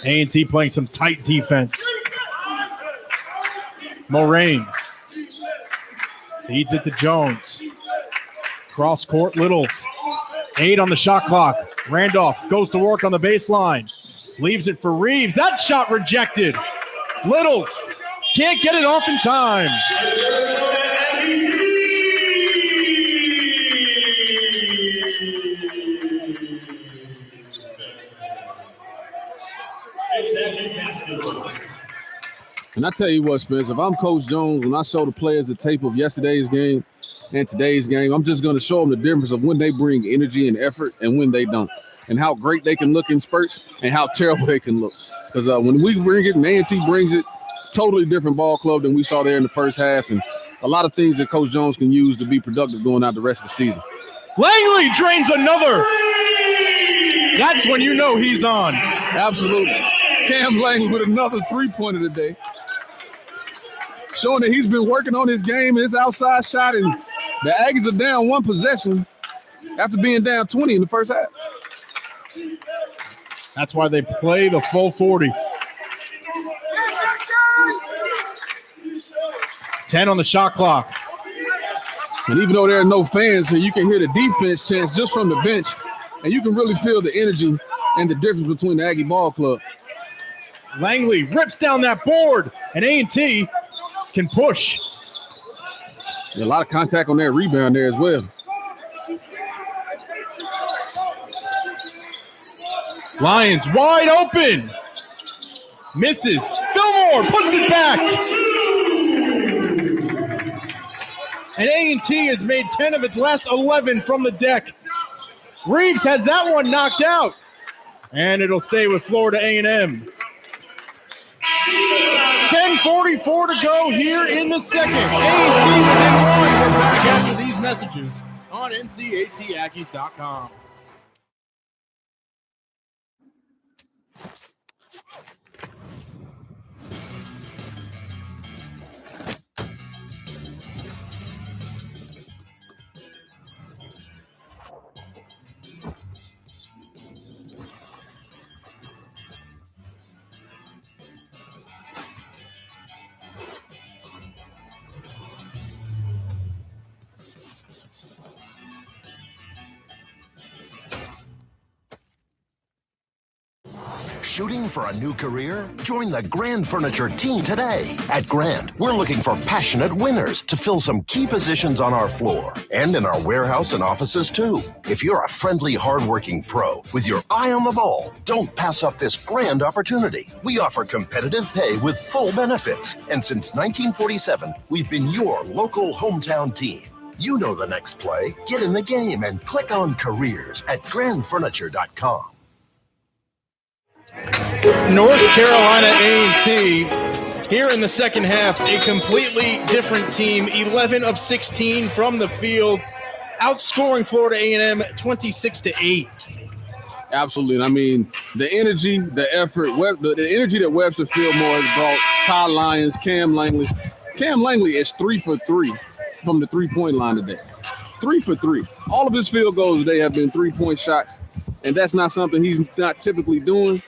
A&T playing some tight defense. Moraine feeds it to Jones. Cross court, Littles. 8 on the shot clock. Randolph goes to work on the baseline. Leaves it for Reeves. That shot rejected. Littles can't get it off in time. And I tell you what, Spence, if I'm Coach Jones, when I show the players the tape of yesterday's game and today's game, I'm just going to show them the difference of when they bring energy and effort and when they don't, and how great they can look in spurts and how terrible they can look. Because when we bring it and A&T brings it, totally different ball club than we saw there in the first half, and a lot of things that Coach Jones can use to be productive going out the rest of the season. Langley drains another. That's when you know he's on. Absolutely. Cam Langley with another three-pointer today, showing that he's been working on his game and his outside shot, and the Aggies are down 1 possession after being down 20 in the first half. That's why they play the full 40. 10 on the shot clock. And even though there are no fans here, you can hear the defense chants just from the bench, and you can really feel the energy and the difference between the Aggie ball club. Langley rips down that board, and A&T can push. A lot of contact on that rebound there as well. Lions wide open. Misses. Fillmore puts it back. And A&T has made 10 of its last 11 from the deck. Reeves has that one knocked out. And it'll stay with Florida A&M. 10:44 to go here in the second. A&T within 1. We're back after these messages on NCATaggies.com. Shooting for a new career? Join the Grand Furniture team today. At Grand, we're looking for passionate winners to fill some key positions on our floor and in our warehouse and offices too. If you're a friendly, hardworking pro with your eye on the ball, don't pass up this grand opportunity. We offer competitive pay with full benefits. And since 1947, we've been your local hometown team. You know the next play. Get in the game and click on careers at grandfurniture.com. North Carolina A&T Here in the second half, a completely different team, 11 of 16 from the field, outscoring Florida A&M 26-8. Absolutely. And I mean, the energy, the effort, the energy that Webster Fillmore has brought, Ty Lyons, Cam Langley. Cam Langley is 3 for 3 from the three-point line today. 3 for 3. All of his field goals today have been three-point shots, and that's not something he's not typically doing.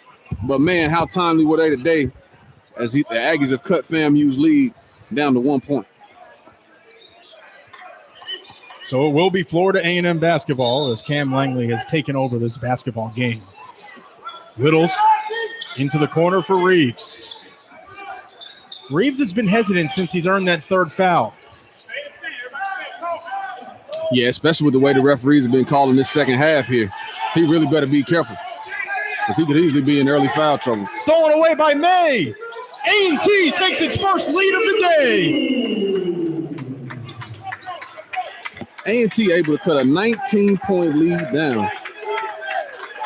But, man, how timely were they today as the Aggies have cut FAMU's lead down to 1 point. So it will be Florida A&M basketball as Cam Langley has taken over this basketball game. Littles into the corner for Reeves. Reeves has been hesitant since he's earned that third foul. Yeah, especially with the way the referees have been calling this second half here. He really better be careful because he could easily be in early foul trouble. Stolen away by May. A&T takes its first lead of the day. A&T able to cut a 19-point lead down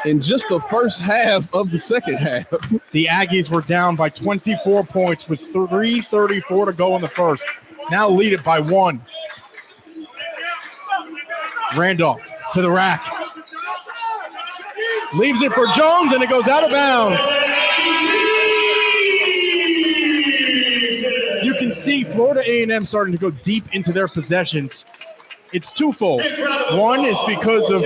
in just the first half of the second half. The Aggies were down by 24 points with 3:34 to go in the first. Now lead it by 1. Randolph to the rack. Leaves it for Jones, and it goes out of bounds. You can see Florida A&M starting to go deep into their possessions. It's twofold. One is because of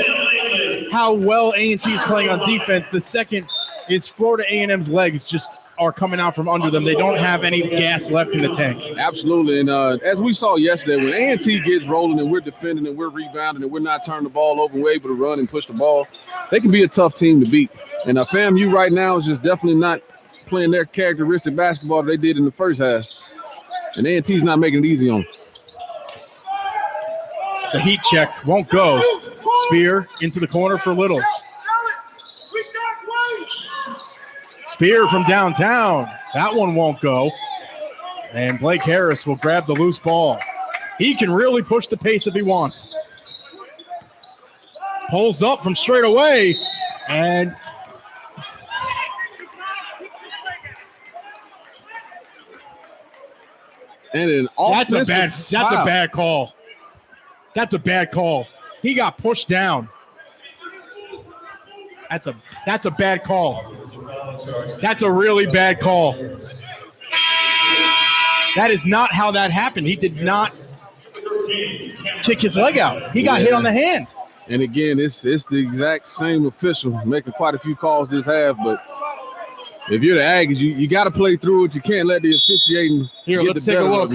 how well A&T is playing on defense. The second is Florida A&M's legs just are coming out from under them. They don't have any gas left in the tank. Absolutely. And as we saw yesterday, when A&T gets rolling and we're defending and we're rebounding and we're not turning the ball over and we're able to run and push the ball, they can be a tough team to beat. And FAMU right now is just definitely not playing their characteristic basketball that they did in the first half. And A&T's not making it easy on them. The heat check won't go. Spear into the corner for Littles. Spear from downtown. That one won't go. And Blake Harris will grab the loose ball. He can really push the pace if he wants. Pulls up from straight away. And an that's a bad call. That's a bad call. He got pushed down. That's a bad call. That's a really bad call. That is not how that happened. He did not kick his leg out. He got hit on the hand. And again, it's the exact same official making quite a few calls this half, but if you're the Aggies, you got to play through it. You can't let the officiating here. Get Let's take a look.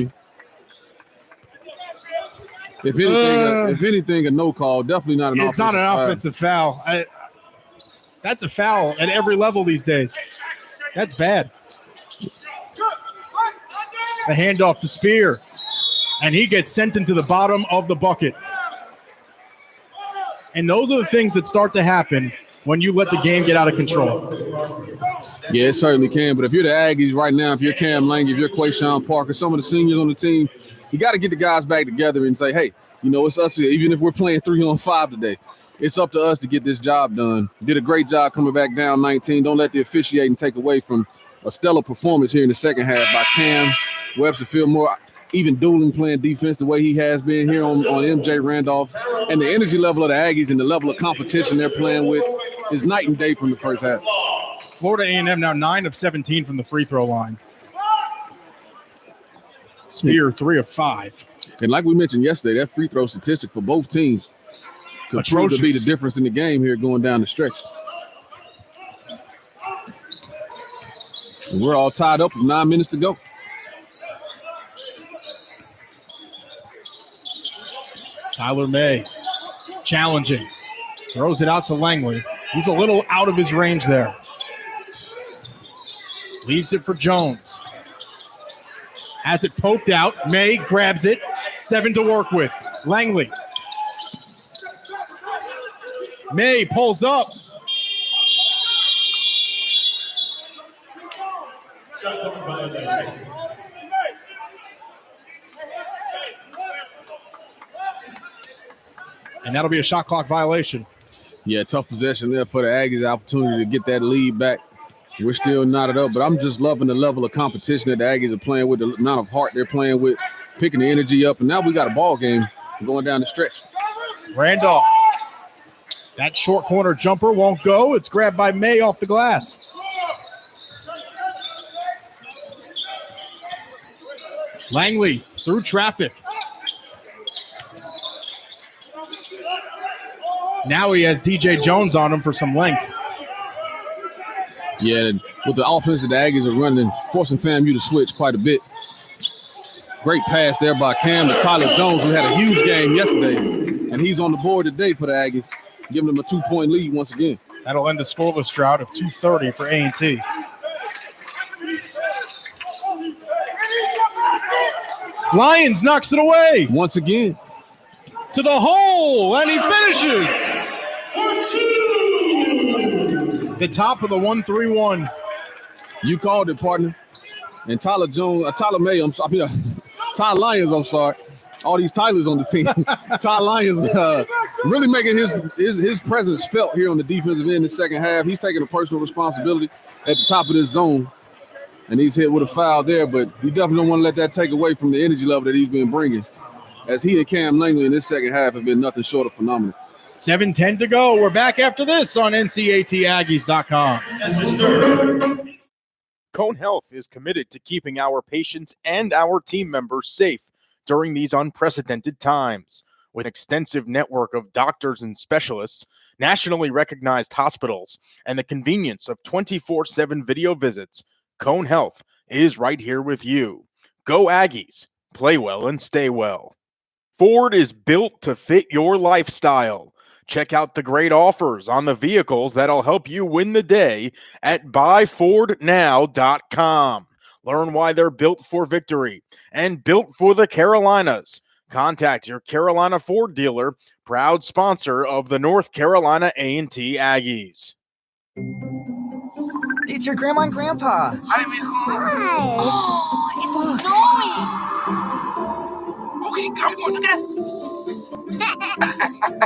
If anything, a no call. Definitely not an offensive foul. It's not an offensive foul. That's a foul at every level these days. That's bad. A handoff to Spear, and he gets sent into the bottom of the bucket. And those are the things that start to happen when you let the game get out of control. Yeah, it certainly can. But if you're the Aggies right now, if you're Cam Langley, if you're Quayshawn Parker, some of the seniors on the team, you got to get the guys back together and say, hey, it's us here. Even if we're playing 3-on-5 today, it's up to us to get this job done. You did a great job coming back down 19. Don't let the officiating take away from a stellar performance here in the second half by Cam, Webster Fillmore, even Doolin playing defense the way he has been here on MJ Randolph. And the energy level of the Aggies and the level of competition they're playing with is night and day from the first half. Florida A&M now 9 of 17 from the free throw line. Spear 3 of 5. And like we mentioned yesterday, that free throw statistic for both teams could prove to be the difference in the game here going down the stretch. And we're all tied up with 9 minutes to go. Tyler May challenging. Throws it out to Langley. He's a little out of his range there. Leaves it for Jones. Has it poked out. May grabs it. 7 to work with. Langley. May pulls up. And that'll be a shot clock violation. Yeah, tough possession there for the Aggies. Opportunity to get that lead back. We're still knotted up, but I'm just loving the level of competition that the Aggies are playing with, the amount of heart they're playing with, picking the energy up, and now we got a ball game going down the stretch. Randolph. That short corner jumper won't go. It's grabbed by May off the glass. Langley through traffic. Now he has DJ Jones on him for some length. Yeah, with the offense that the Aggies are running, forcing FAMU to switch quite a bit. Great pass there by Cam to Tyler Jones, who had a huge game yesterday, and he's on the board today for the Aggies, giving them a 2-point lead once again. That'll end the scoreless drought of 2:30 for A&T. Lyons knocks it away. Once again. To the hole, and he finishes. The top of the 1-3-1. You called it, partner. And Tyler Lyons, I'm sorry. All these Tylers on the team. Ty Lyons really making his presence felt here on the defensive end in the second half. He's taking a personal responsibility at the top of this zone. And he's hit with a foul there, but we definitely don't want to let that take away from the energy level that he's been bringing, as he and Cam Langley in this second half have been nothing short of phenomenal. 7:10 to go. We're back after this on NCATaggies.com. Cone Health is committed to keeping our patients and our team members safe during these unprecedented times. With an extensive network of doctors and specialists, nationally recognized hospitals, and the convenience of 24/7 video visits, Cone Health is right here with you. Go Aggies, play well and stay well. Ford is built to fit your lifestyle. Check out the great offers on the vehicles that'll help you win the day at buyfordnow.com. Learn why they're built for victory and built for the Carolinas. Contact your Carolina Ford dealer, proud sponsor of the North Carolina A&T Aggies. It's your grandma and grandpa. Hi, mijo. Hi. Oh, it's snowing. Okay, come on.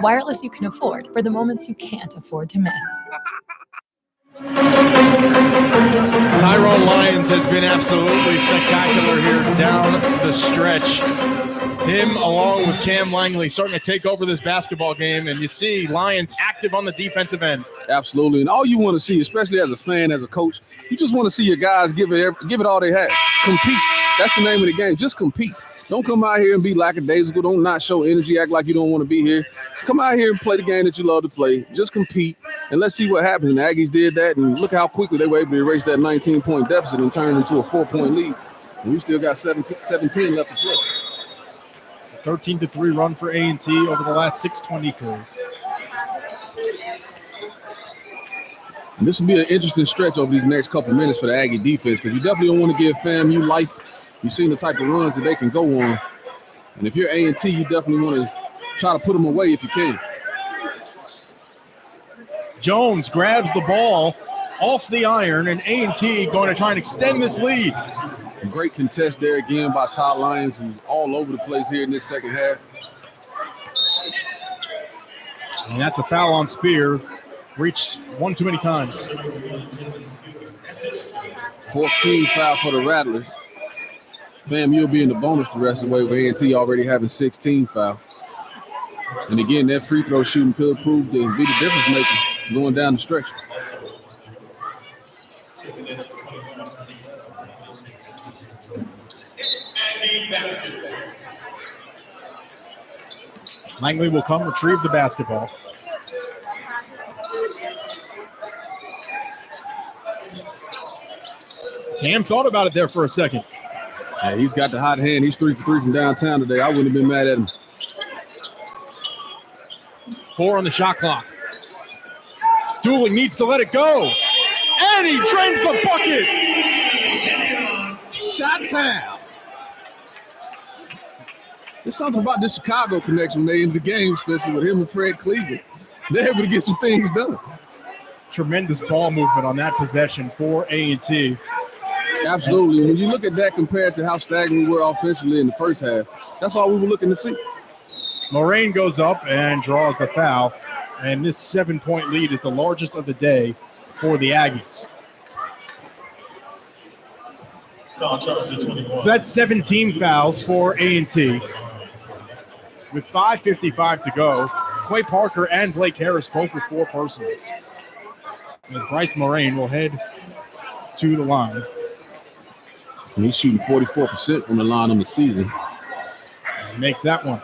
Wireless you can afford for the moments you can't afford to miss. Tyrone Lyons has been absolutely spectacular here down the stretch. Him along with Cam Langley starting to take over this basketball game, and you see Lyons active on the defensive end. Absolutely, and all you want to see, especially as a fan, as a coach, you just want to see your guys give it all they have. Compete. That's the name of the game. Just compete. Don't come out here and be lackadaisical. Don't not show energy, act like you don't want to be here. Come out here and play the game that you love to play. Just compete, and let's see what happens. And the Aggies did that, and look how quickly they were able to erase that 19-point deficit and turn it into a 4-point lead. And we still got 17 left to play. 13-3 run for A&T over the last 6:23. And this will be an interesting stretch over these next couple of minutes for the Aggie defense, because you definitely don't want to give FAMU life. You've seen the type of runs that they can go on. And if you're A&T, you definitely want to try to put them away if you can. Jones grabs the ball off the iron, and A&T going to try and extend this lead. A great contest there again by Todd Lyons, who's all over the place here in this second half. And that's a foul on Spear. Reached one too many times. 14 foul for the Rattlers. FAMU will be in the bonus the rest of the way, with A&T already having 16 foul. And again, that free throw shooting could prove to be the difference maker going down the stretch. Langley will come retrieve the basketball. Cam thought about it there for a second. Yeah, he's got the hot hand. He's 3 for 3 from downtown today. I wouldn't have been mad at him. 4 on the shot clock. Dooling needs to let it go. And he drains the bucket. Shot time. There's something about this Chicago connection when they in the game, especially with him and Fred Cleveland. They're able to get some things done. Tremendous ball movement on that possession for A&T. Absolutely. When you look at that compared to how stagnant we were offensively in the first half, that's all we were looking to see. Lorraine goes up and draws the foul. And this 7-point lead is the largest of the day for the Aggies. Foul charge to 21. So that's 17 fouls for A&T. With 5:55 to go, Quay Parker and Blake Harris both with 4 personals. And Bryce Moraine will head to the line. And he's shooting 44% from the line on the season. He makes that one.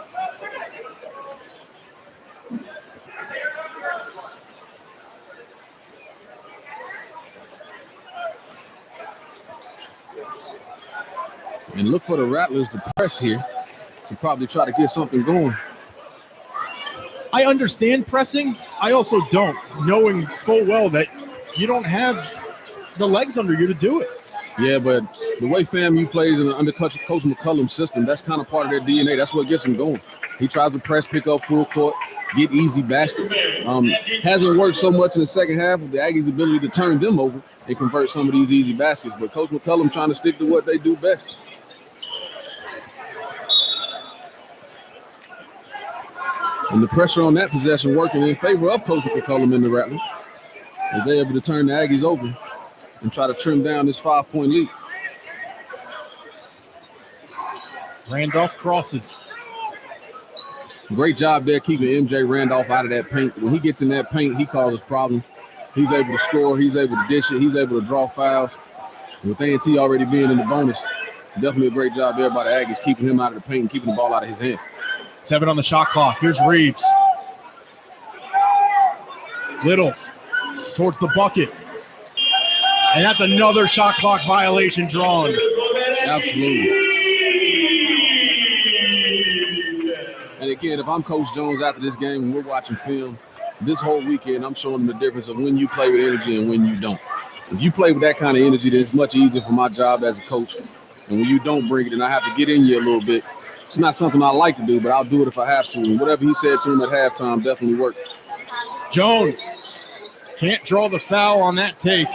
And look for the Rattlers to press here to probably try to get something going. I understand pressing. I also don't, knowing full well that you don't have the legs under you to do it. Yeah, but the way FAMU plays in the under Coach McCullum's system, that's kind of part of their DNA. That's what gets them going. He tries to press, pick up full court, get easy baskets. Hasn't worked so much in the second half of the Aggies' ability to turn them over and convert some of these easy baskets. But Coach McCullum trying to stick to what they do best. And the pressure on that possession working in favor of Coach McCullum and the Rattlers, as they're able to turn the Aggies over and try to trim down this 5-point lead. Randolph crosses. Great job there keeping MJ Randolph out of that paint. When he gets in that paint, he causes problems. He's able to score. He's able to dish it. He's able to draw fouls. And with A&T already being in the bonus, definitely a great job there by the Aggies, keeping him out of the paint and keeping the ball out of his hands. 7 on the shot clock. Here's Reeves. Littles towards the bucket. And that's another shot clock violation drawn. Absolutely. And again, if I'm Coach Jones after this game and we're watching film, this whole weekend, I'm showing them the difference of when you play with energy and when you don't. If you play with that kind of energy, then it's much easier for my job as a coach. And when you don't bring it, and I have to get in you a little bit, it's not something I like to do, but I'll do it if I have to. And whatever he said to him at halftime definitely worked. Jones can't draw the foul on that take.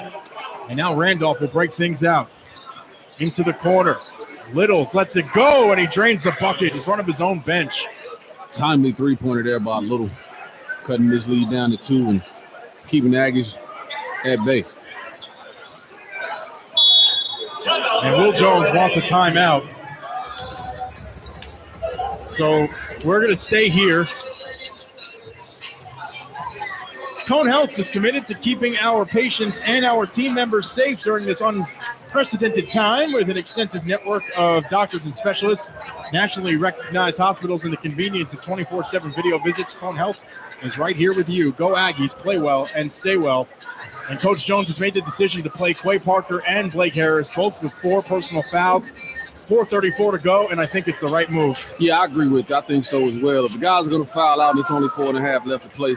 And now Randolph will break things out. Into the corner. Littles lets it go, and he drains the bucket in front of his own bench. Timely three-pointer there by Little, cutting this lead down to 2 and keeping the Aggies at bay. And Will Jones wants a timeout. So we're going to stay here. Cone Health is committed to keeping our patients and our team members safe during this unprecedented time with an extensive network of doctors and specialists, nationally recognized hospitals, and the convenience of 24/7 video visits. Cone Health is right here with you. Go Aggies, play well, and stay well. And Coach Jones has made the decision to play Quay Parker and Blake Harris, both with 4 personal fouls. 4:34 to go, and I think it's the right move. Yeah, I agree with you. I think so as well. If the guys are going to foul out and it's only 4.5 left to play,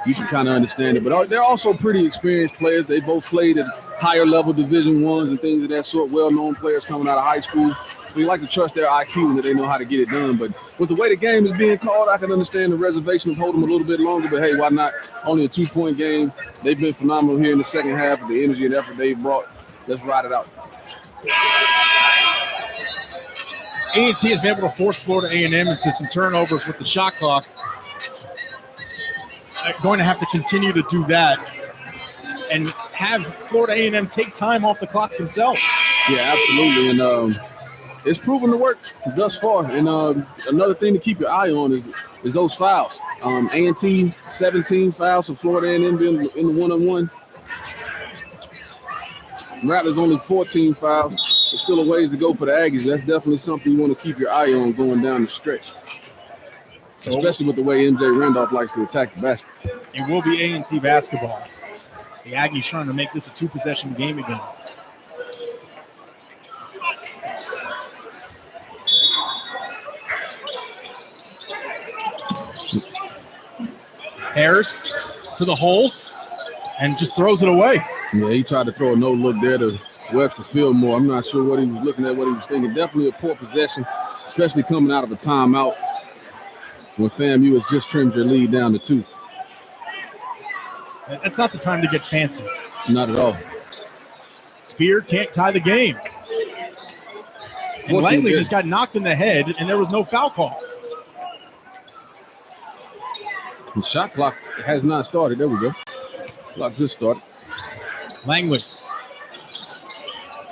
you can kind of understand it. But they're also pretty experienced players. They both played at higher level Division I's and things of that sort, well-known players coming out of high school. So you like to trust their IQ and that they know how to get it done. But with the way the game is being called, I can understand the reservation of holding them a little bit longer. But, hey, why not? Only a 2-point game. They've been phenomenal here in the second half with the energy and effort they've brought. Let's ride it out. A&T has been able to force Florida A&M into some turnovers with the shot clock. They're going to have to continue to do that and have Florida A&M take time off the clock themselves. Yeah, absolutely. And it's proven to work thus far. And another thing to keep your eye on is those fouls. A&T, 17 fouls for Florida A&M being in the one-on-one. Rattlers only 14 fouls. There's still a ways to go for the Aggies. That's definitely something you want to keep your eye on going down the stretch, especially with the way MJ Randolph likes to attack the basket. It will be A&T basketball. The Aggies trying to make this a 2-possession game again. Harris to the hole and just throws it away. Yeah, he tried to throw a no-look there to Webster Fillmore. I'm not sure what he was looking at, what he was thinking. Definitely a poor possession, especially coming out of a timeout when FAMU has just trimmed your lead down to 2. That's not the time to get fancy. Not at all. Spear can't tie the game. And Langley just got knocked in the head, and there was no foul call. The shot clock has not started. There we go. Clock just started. Langley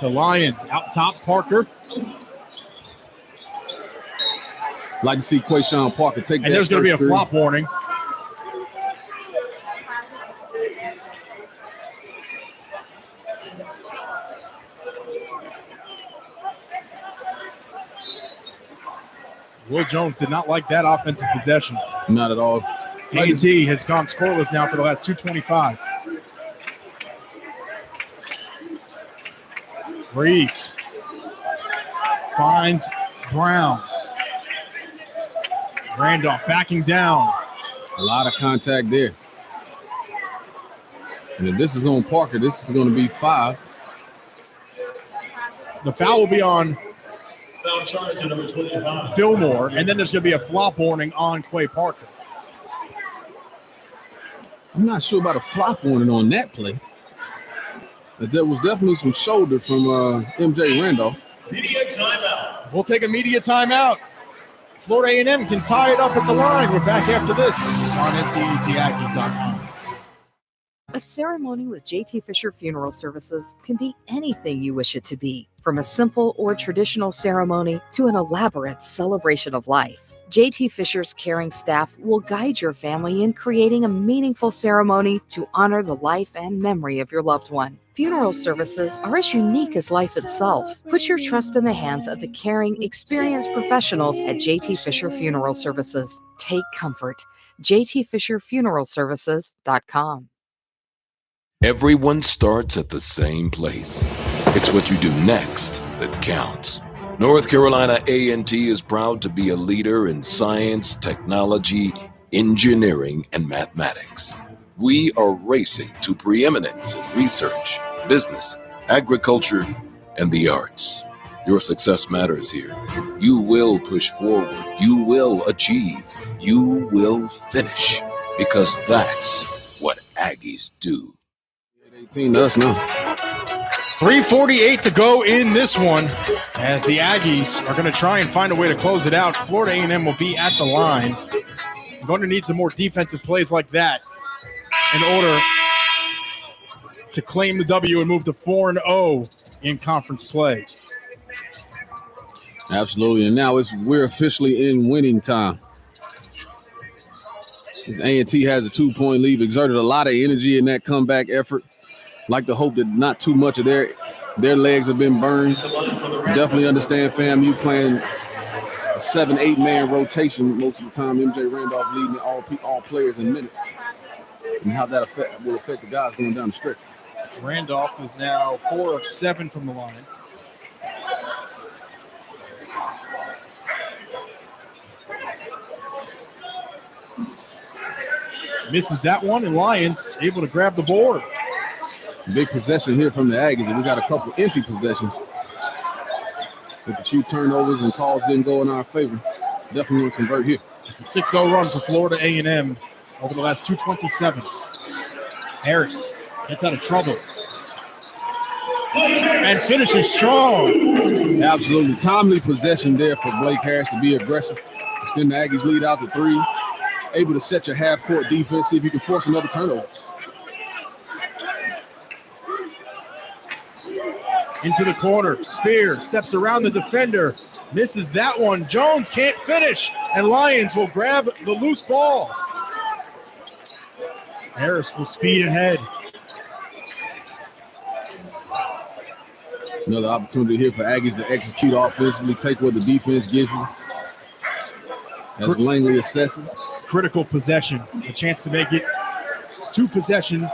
to Lyons. Out top, Parker. Like to see Quayshawn Parker take that. And there's going to be a three. flop warning. Will Jones did not like that offensive possession. Not at all. A&T has gone scoreless now for the last 2:25. Reeves finds Brown. Randolph backing down. A lot of contact there. And if this is on Parker, this is going to be 5. The foul will be on Foul charge to number 25. Fillmore, and then there's going to be a flop warning on Quay Parker. I'm not sure about a flop warning on that play. But there was definitely some shoulder from MJ Randolph. Media timeout. We'll take a media timeout. Florida A&M can tie it up at the line. We're back after this on NCAT.com. A ceremony with JT Fisher Funeral Services can be anything you wish it to be, from a simple or traditional ceremony to an elaborate celebration of life. JT Fisher's caring staff will guide your family in creating a meaningful ceremony to honor the life and memory of your loved one. Funeral services are as unique as life itself. Put your trust in the hands of the caring, experienced professionals at JT Fisher Funeral Services. Take comfort. JTFisherFuneralServices.com. Everyone starts at the same place. It's what you do next that counts. North Carolina A&T is proud to be a leader in science, technology, engineering, and mathematics. We are racing to preeminence in research, business, agriculture, and the arts. Your success matters here. You will push forward. You will achieve. You will finish. Because that's what Aggies do. 18 to us now. 3:48 to go in this one as the Aggies are going to try and find a way to close it out. Florida A&M will be at the line. We're going to need some more defensive plays like that in order to claim the W and move to 4-0 in conference play. Absolutely, and now we're officially in winning time. A&T has a 2-point lead, exerted a lot of energy in that comeback effort. Like to hope that not too much of their legs have been burned. Definitely understand FAMU playing a 7-8 man rotation most of the time. MJ Randolph leading all players in minutes, and how that will affect the guys going down the stretch. Randolph is now 4 of 7 from the line. Misses that one, and Lyons able to grab the board. Big possession here from the Aggies, and we got a couple empty possessions with a few turnovers and calls didn't go in our favor. Definitely want to convert here. It's a 6-0 run for Florida A&M over the last 2:27. Harris gets out of trouble and finishes strong. Absolutely timely possession there for Blake Harris to be aggressive. Extend the Aggies lead out to 3. Able to set your half-court defense, see if you can force another turnover. Into the corner, Spear steps around the defender, misses that one. Jones can't finish, and Lyons will grab the loose ball. Harris will speed ahead. Another opportunity here for Aggies to execute offensively, take what the defense gives you. As Langley assesses. Critical possession, a chance to make it 2 possessions.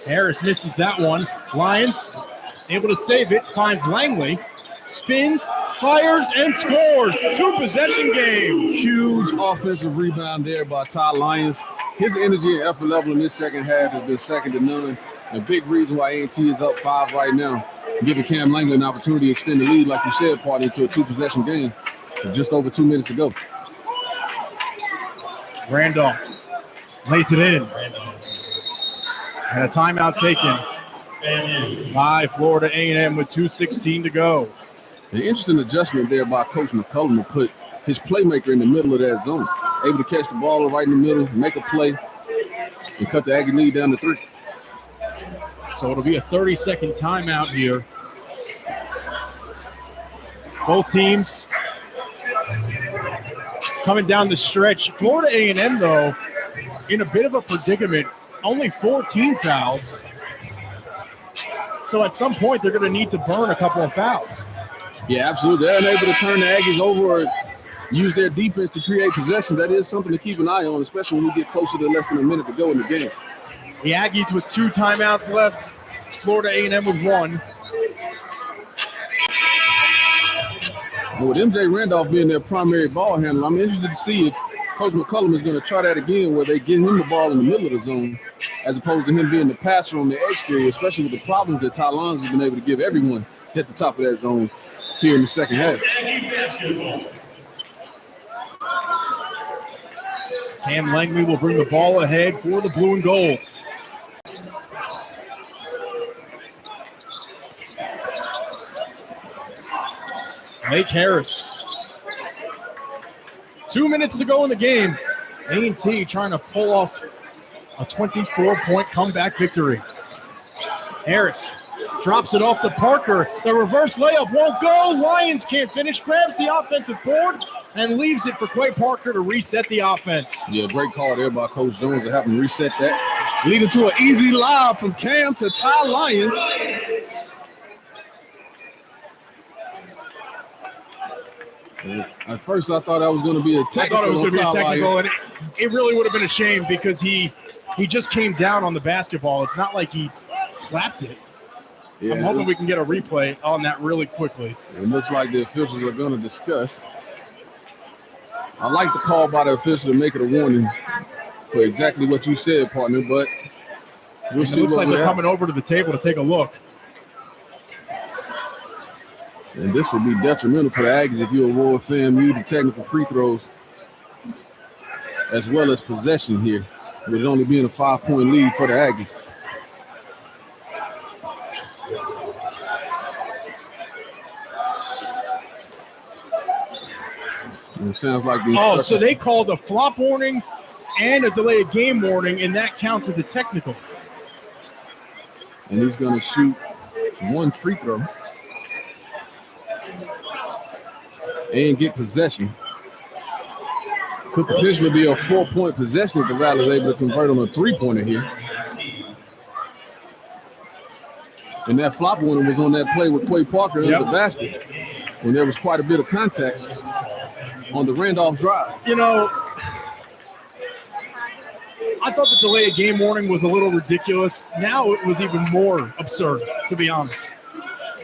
Harris misses that one. Lyons able to save it, finds Langley, spins, fires, and scores. 2-possession game. Huge offensive rebound there by Todd Lyons. His energy and effort level in this second half has been second to none. A big reason why A&T is up 5 right now. Giving Cam Langley an opportunity to extend the lead, like you said, party into a 2-possession game with just over 2 minutes to go. Randolph lays it in. And a timeout taken by Florida A&M with 2:16 to go. An interesting adjustment there by Coach McCullum to put his playmaker in the middle of that zone. Able to catch the ball right in the middle, make a play, and cut the Aggie lead down to 3. So it'll be a 30-second timeout here. Both teams coming down the stretch. Florida A&M, though, in a bit of a predicament. Only 14 fouls. So at some point, they're going to need to burn a couple of fouls. Yeah, absolutely. They're unable to turn the Aggies over or use their defense to create possession. That is something to keep an eye on, especially when we get closer to less than a minute to go in the game. The Aggies with 2 timeouts left. Florida A&M with 1. And with MJ Randolph being their primary ball handler, I'm interested to see if Coach McCullum is going to try that again where they get him the ball in the middle of the zone as opposed to him being the passer on the exterior, especially with the problems that Ty Lons has been able to give everyone at the top of that zone here in the second half. Cam Langley will bring the ball ahead for the blue and gold. Blake Harris. 2 minutes to go in the game. A&T trying to pull off a 24-point comeback victory. Harris drops it off to Parker. The reverse layup won't go. Lions can't finish. Grabs the offensive board and leaves it for Quay Parker to reset the offense. Yeah, great call there by Coach Jones to have him reset that. Leading to an easy lob from Cam to Ty Lyons. At first, I thought that was going to be a technical. I thought it was going to be a technical, Lyons. and it really would have been a shame because he just came down on the basketball. It's not like he slapped it. Yeah, I'm hoping we can get a replay on that really quickly. It looks like the officials are going to discuss. I like the call by the official to make it a warning for exactly what you said, partner, but we'll see. It looks like they're coming over to the table to take a look. And this would be detrimental for the Aggies if you award FAMU the technical free throws as well as possession here, with it only being a 5-point lead for the Aggies. And it sounds like so they called a flop warning and a delay of game warning, and that counts as a technical. And he's going to shoot 1 free throw and get possession. Could potentially be a 4-point possession if the Valley is able to convert on a 3-pointer here. And that flop warning was on that play with Quay Parker under the basket when there was quite a bit of contact on the Randolph drive. You know, I thought the delay of game warning was a little ridiculous. Now it was even more absurd, to be honest.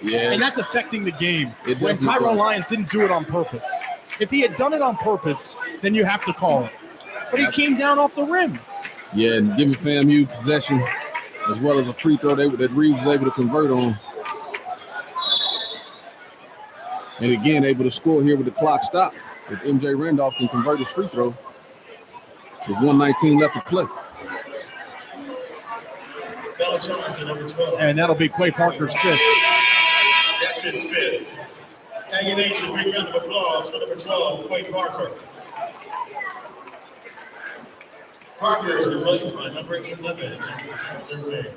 Yeah. And that's affecting the game It when definitely Tyrone does. Lyons didn't do it on purpose. If he had done it on purpose, then you have to call it. But he came down off the rim. Yeah, and giving FAMU possession as well as a free throw that Reeves was able to convert on. And again, able to score here with the clock stopped. If MJ Randolph can convert his free throw with 1:19 left to play. And that'll be Quay Parker's 5th. That's his 5th. Aggie Nation, big round of applause for number 12, Quay Parker. Parker is replaced by number 11, Tyler Ray.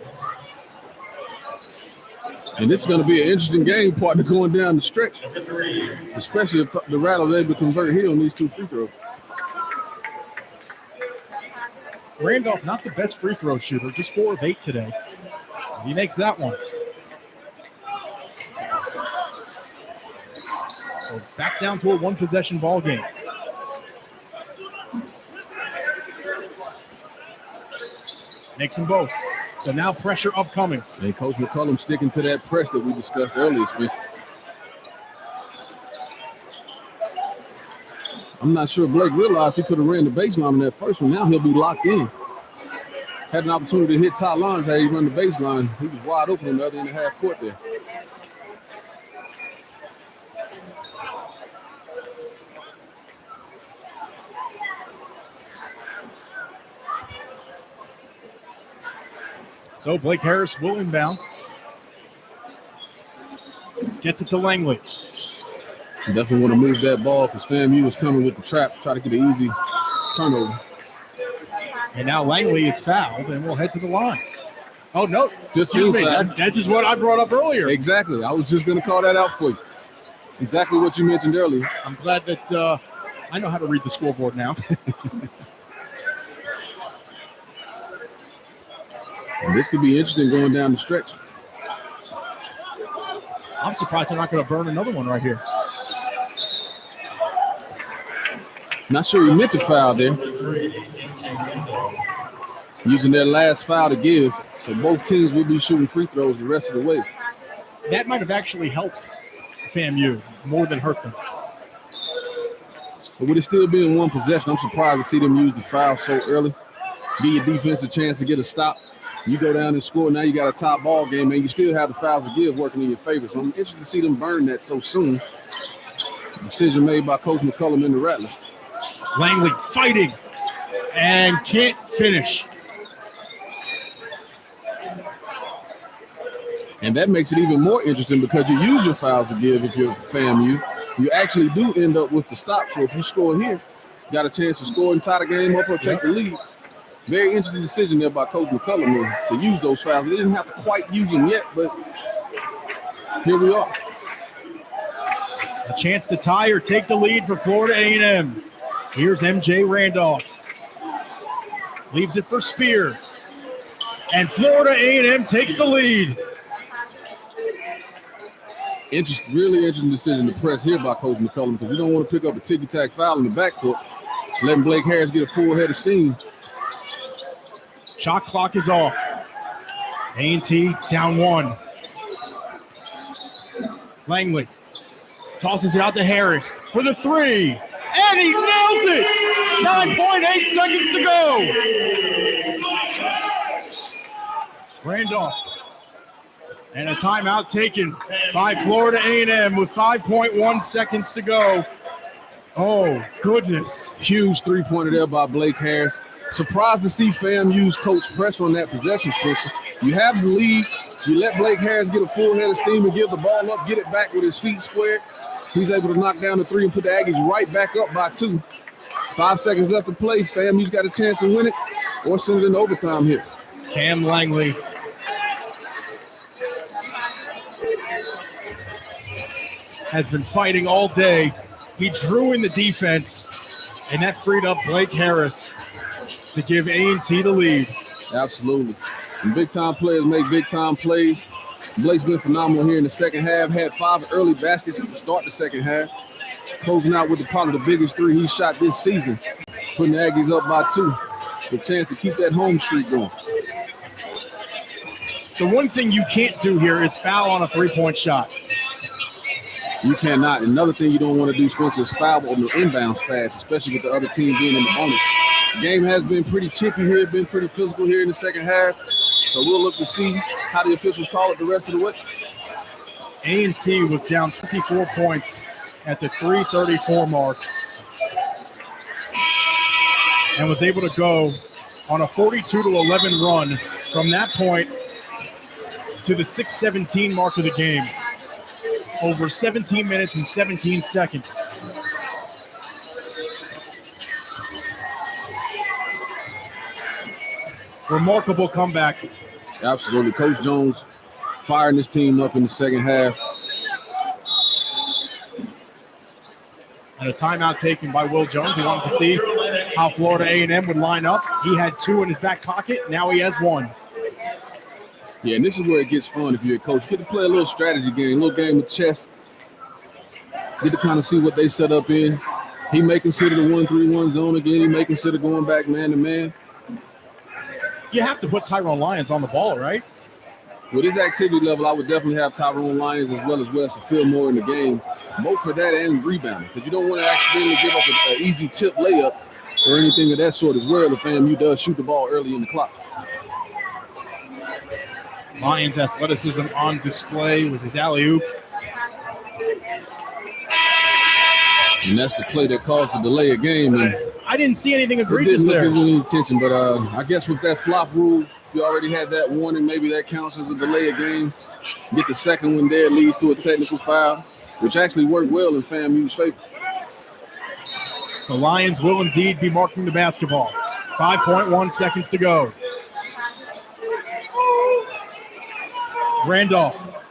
And this is going to be an interesting game, partner, going down the stretch. Number 3. Especially if the Rattlers are able to convert here on these 2 free throws. Randolph, not the best free throw shooter, just 4 of 8 today. He makes that one. So back down to a 1-possession ball game. Makes them both. So now pressure upcoming. And Coach McCullum sticking to that press that we discussed earlier, Spence. I'm not sure Blake realized he could have ran the baseline on that first one. Now he'll be locked in. Had an opportunity to hit Ty Lons had he run the baseline. He was wide open on the other end of half court there. So Blake Harris will inbound. Gets it to Langley. You definitely want to move that ball because FAMU is coming with the trap, try to get an easy turnover. And now Langley is fouled and will head to the line. Oh, no. 15 foul. That is what I brought up earlier. Exactly. I was just going to call that out for you. Exactly what you mentioned earlier. I'm glad that I know how to read the scoreboard now. And this could be interesting going down the stretch. I'm surprised they're not going to burn another one right here. Not sure he meant to foul there. Using their last foul to give. So both teams will be shooting free throws the rest of the way. That might have actually helped FAMU more than hurt them. But with it still being one possession, I'm surprised to see them use the foul so early. Give your defense a chance to get a stop. You go down and score. Now you got a top ball game, and you still have the fouls to give working in your favor. So I'm interested to see them burn that so soon. Decision made by Coach McCullum and the Rattlers. Langley fighting and can't finish. And that makes it even more interesting because you use your fouls to give if you're FAMU. You actually do end up with the stop. So if you score here, you got a chance to score and tie the game up or take the lead. Very interesting decision there by Coach McCullum to use those fouls. They didn't have to quite use them yet, but here we are. A chance to tie or take the lead for Florida A&M. Here's MJ Randolph. Leaves it for Spear. And Florida A&M takes the lead. Really interesting decision to press here by Coach McCullum because you don't want to pick up a ticky-tack foul in the backcourt, letting Blake Harris get a full head of steam. Shot clock is off. A&T down one. Langley tosses it out to Harris for the three. And he nails it! 9.8 seconds to go. Randolph. And a timeout taken by Florida A&M with 5.1 seconds to go. Oh, goodness. Huge three-pointer there by Blake Harris. Surprised to see FAMU's coach press on that possession, Spencer. You have the lead. You let Blake Harris get a full head of steam and give the ball up, get it back with his feet squared. He's able to knock down the three and put the Aggies right back up by 2. 5 seconds left to play. FAMU's got a chance to win it or send it in overtime here. Cam Langley has been fighting all day. He drew in the defense, and that freed up Blake Harris to give A&T the lead. Absolutely. And big-time players make big-time plays. Blake's been phenomenal here in the second half. Had 5 early baskets to start the second half. Closing out with probably the biggest three he's shot this season. Putting the Aggies up by 2. The chance to keep that home streak going. The one thing you can't do here is foul on a three-point shot. You cannot. Another thing you don't want to do, Spencer, is foul on the inbounds pass, especially with the other team being in the bonus. The game has been pretty chippy here, been pretty physical here in the second half. So we'll look to see how the officials call it the rest of the way. A&T was down 24 points at the 3:34 mark and was able to go on a 42-11 run from that point to the 6:17 mark of the game. Over 17 minutes and 17 seconds. Remarkable comeback. Absolutely. Coach Jones firing this team up in the second half. And a timeout taken by Will Jones. He wanted to see how Florida A&M would line up. He had 2 in his back pocket. Now he has 1. Yeah, and this is where it gets fun if you're a coach. Get to play a little strategy game, a little game of chess. Get to kind of see what they set up in. He may consider the 1-3-1 zone again. He may consider going back man-to-man. You have to put Tyrone Lyons on the ball, right? With his activity level, I would definitely have Tyrone Lyons as well as West to feel more in the game, both for that and rebounding, because you don't want to accidentally give up an easy tip layup or anything of that sort as well if FAMU does shoot the ball early in the clock. Lyons' athleticism on display with his alley-oop. And that's the play that caused the delay of game. And I didn't see anything egregious there. Didn't look at any attention, but I guess with that flop rule, if you already had that warning, maybe that counts as a delay of game. Get the second one there, leads to a technical foul, which actually worked well in FAMU's favor. So Lyons will indeed be marking the basketball. 5.1 seconds to go. Randolph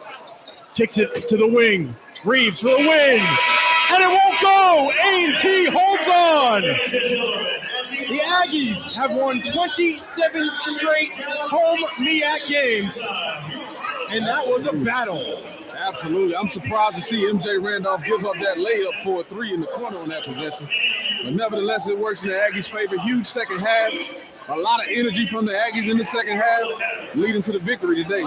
kicks it to the wing. Reeves for the win. And it won't go. A&T holds on. The Aggies have won 27 straight home MEAC games. And that was a battle. Absolutely. I'm surprised to see MJ Randolph give up that layup for a 3 in the corner on that possession. But nevertheless, it works in the Aggies' favor. Huge second half. A lot of energy from the Aggies in the second half, leading to the victory today.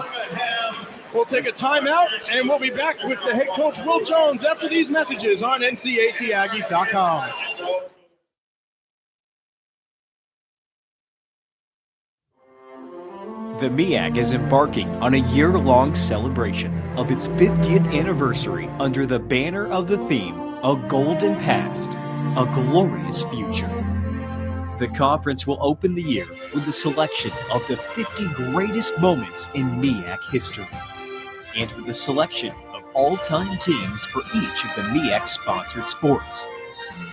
We'll take a timeout, and we'll be back with the head coach, Will Jones, after these messages on NCATAggies.com. The MEAC is embarking on a year-long celebration of its 50th anniversary under the banner of the theme, A Golden Past, A Glorious Future. The conference will open the year with the selection of the 50 greatest moments in MEAC history, and with a selection of all-time teams for each of the MEAC-sponsored sports,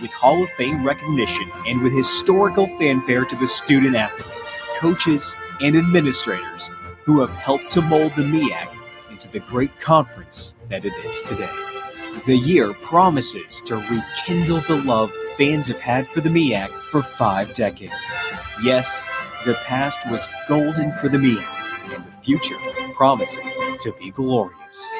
with Hall of Fame recognition and with historical fanfare to the student athletes, coaches, and administrators who have helped to mold the MEAC into the great conference that it is today. The year promises to rekindle the love fans have had for the MEAC for 5 decades. Yes, the past was golden for the MEAC, and the future promises to be glorious.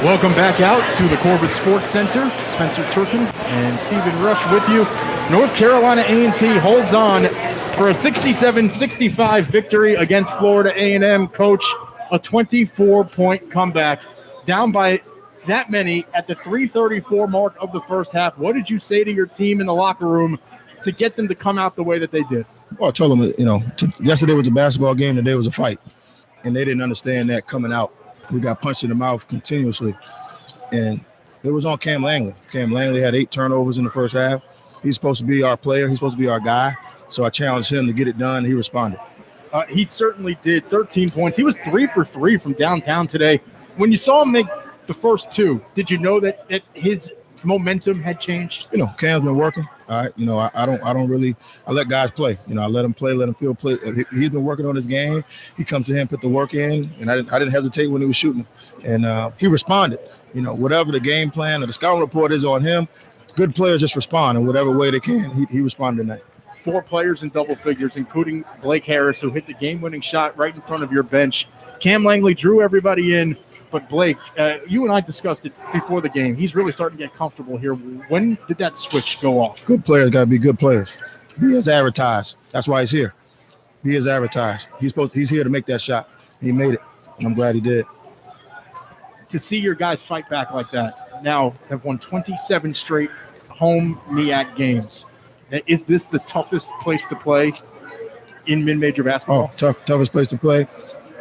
Welcome back out to the Corbett Sports Center. Spencer Turkin and Stephen Rush with you. North Carolina A&T holds on for a 67-65 victory against Florida A&M. Coach, a 24-point comeback, down by that many at the 3:34 mark of the first half. What did you say to your team in the locker room to get them to come out the way that they did? Well, I told them, yesterday was a basketball game, today was a fight, and they didn't understand that coming out. We got punched in the mouth continuously, and it was on Cam Langley. Cam Langley had 8 turnovers in the first half. He's supposed to be our player. He's supposed to be our guy. So I challenged him to get it done. He responded. He certainly did. 13 points. He was 3 for 3 from downtown today. When you saw him make the first 2, did you know that his momentum had changed? Cam's been working. All right. I let guys play. I let him play, let him feel play. He's been working on his game. He comes to him, put the work in, and I didn't hesitate when he was shooting. And he responded. Whatever the game plan or the scouting report is on him, good players just respond in whatever way they can. He responded tonight. 4 players in double figures, including Blake Harris, who hit the game-winning shot right in front of your bench. Cam Langley drew everybody in. But Blake, you and I discussed it before the game. He's really starting to get comfortable here. When did that switch go off? Good players got to be good players. He is advertised. That's why he's here. He is advertised. He's here to make that shot. He made it, and I'm glad he did. To see your guys fight back like that, now have won 27 straight home MEAC games. Is this the toughest place to play in mid-major basketball? Oh, toughest place to play.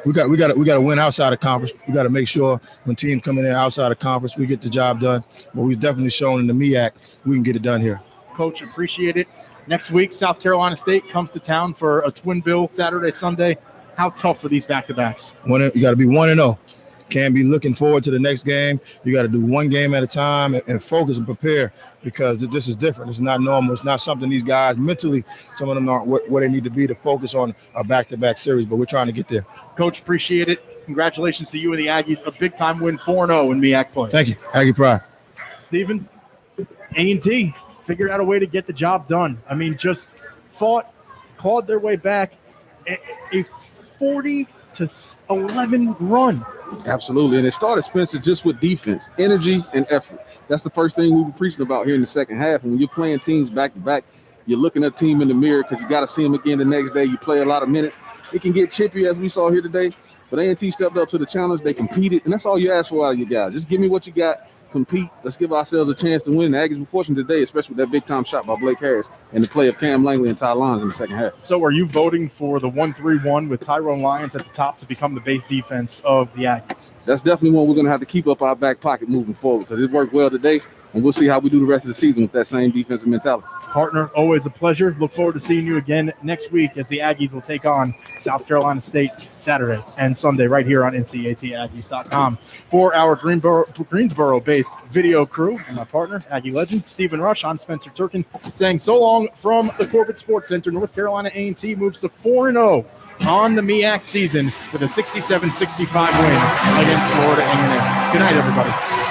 We got to win outside of conference. We got to make sure when teams come in there outside of conference, we get the job done. But we've definitely shown in the MEAC we can get it done here. Coach, appreciate it. Next week, South Carolina State comes to town for a twin bill Saturday, Sunday. How tough are these back-to-backs? You got to be 1-0. Can't be looking forward to the next game. You got to do one game at a time and focus and prepare, because this is different. It's not normal. It's not something these guys mentally, some of them aren't where they need to be to focus on a back-to-back series, but we're trying to get there. Coach, appreciate it. Congratulations to you and the Aggies. A big-time win, 4-0 in MEAC play. Thank you. Aggie pride. Stephen, A&T figured out a way to get the job done. I mean, just clawed their way back. A 40-11 run. Absolutely. And it started, Spencer, just with defense, energy, and effort. That's the first thing we were preaching about here in the second half. And when you're playing teams back-to-back, you're looking at a team in the mirror because you got to see them again the next day. You play a lot of minutes. It can get chippy, as we saw here today. But A&T stepped up to the challenge. They competed, and that's all you ask for out of your guys. Just give me what you got. Compete. Let's give ourselves a chance to win. The Aggies were fortunate today, especially with that big-time shot by Blake Harris and the play of Cam Langley and Ty Lyons in the second half. So are you voting for the 1-3-1 with Tyrone Lyons at the top to become the base defense of the Aggies? That's definitely one we're going to have to keep up our back pocket moving forward, because it worked well today, and we'll see how we do the rest of the season with that same defensive mentality. Partner, always a pleasure. Look forward to seeing you again next week as the Aggies will take on South Carolina State Saturday and Sunday right here on NCATAggies.com. For our Greensboro-based video crew and my partner, Aggie legend, Stephen Rush, I'm Spencer Turkin, saying so long from the Corbett Sports Center. North Carolina A&T moves to 4-0 on the MEAC season with a 67-65 win against Florida A&M. Good night, everybody.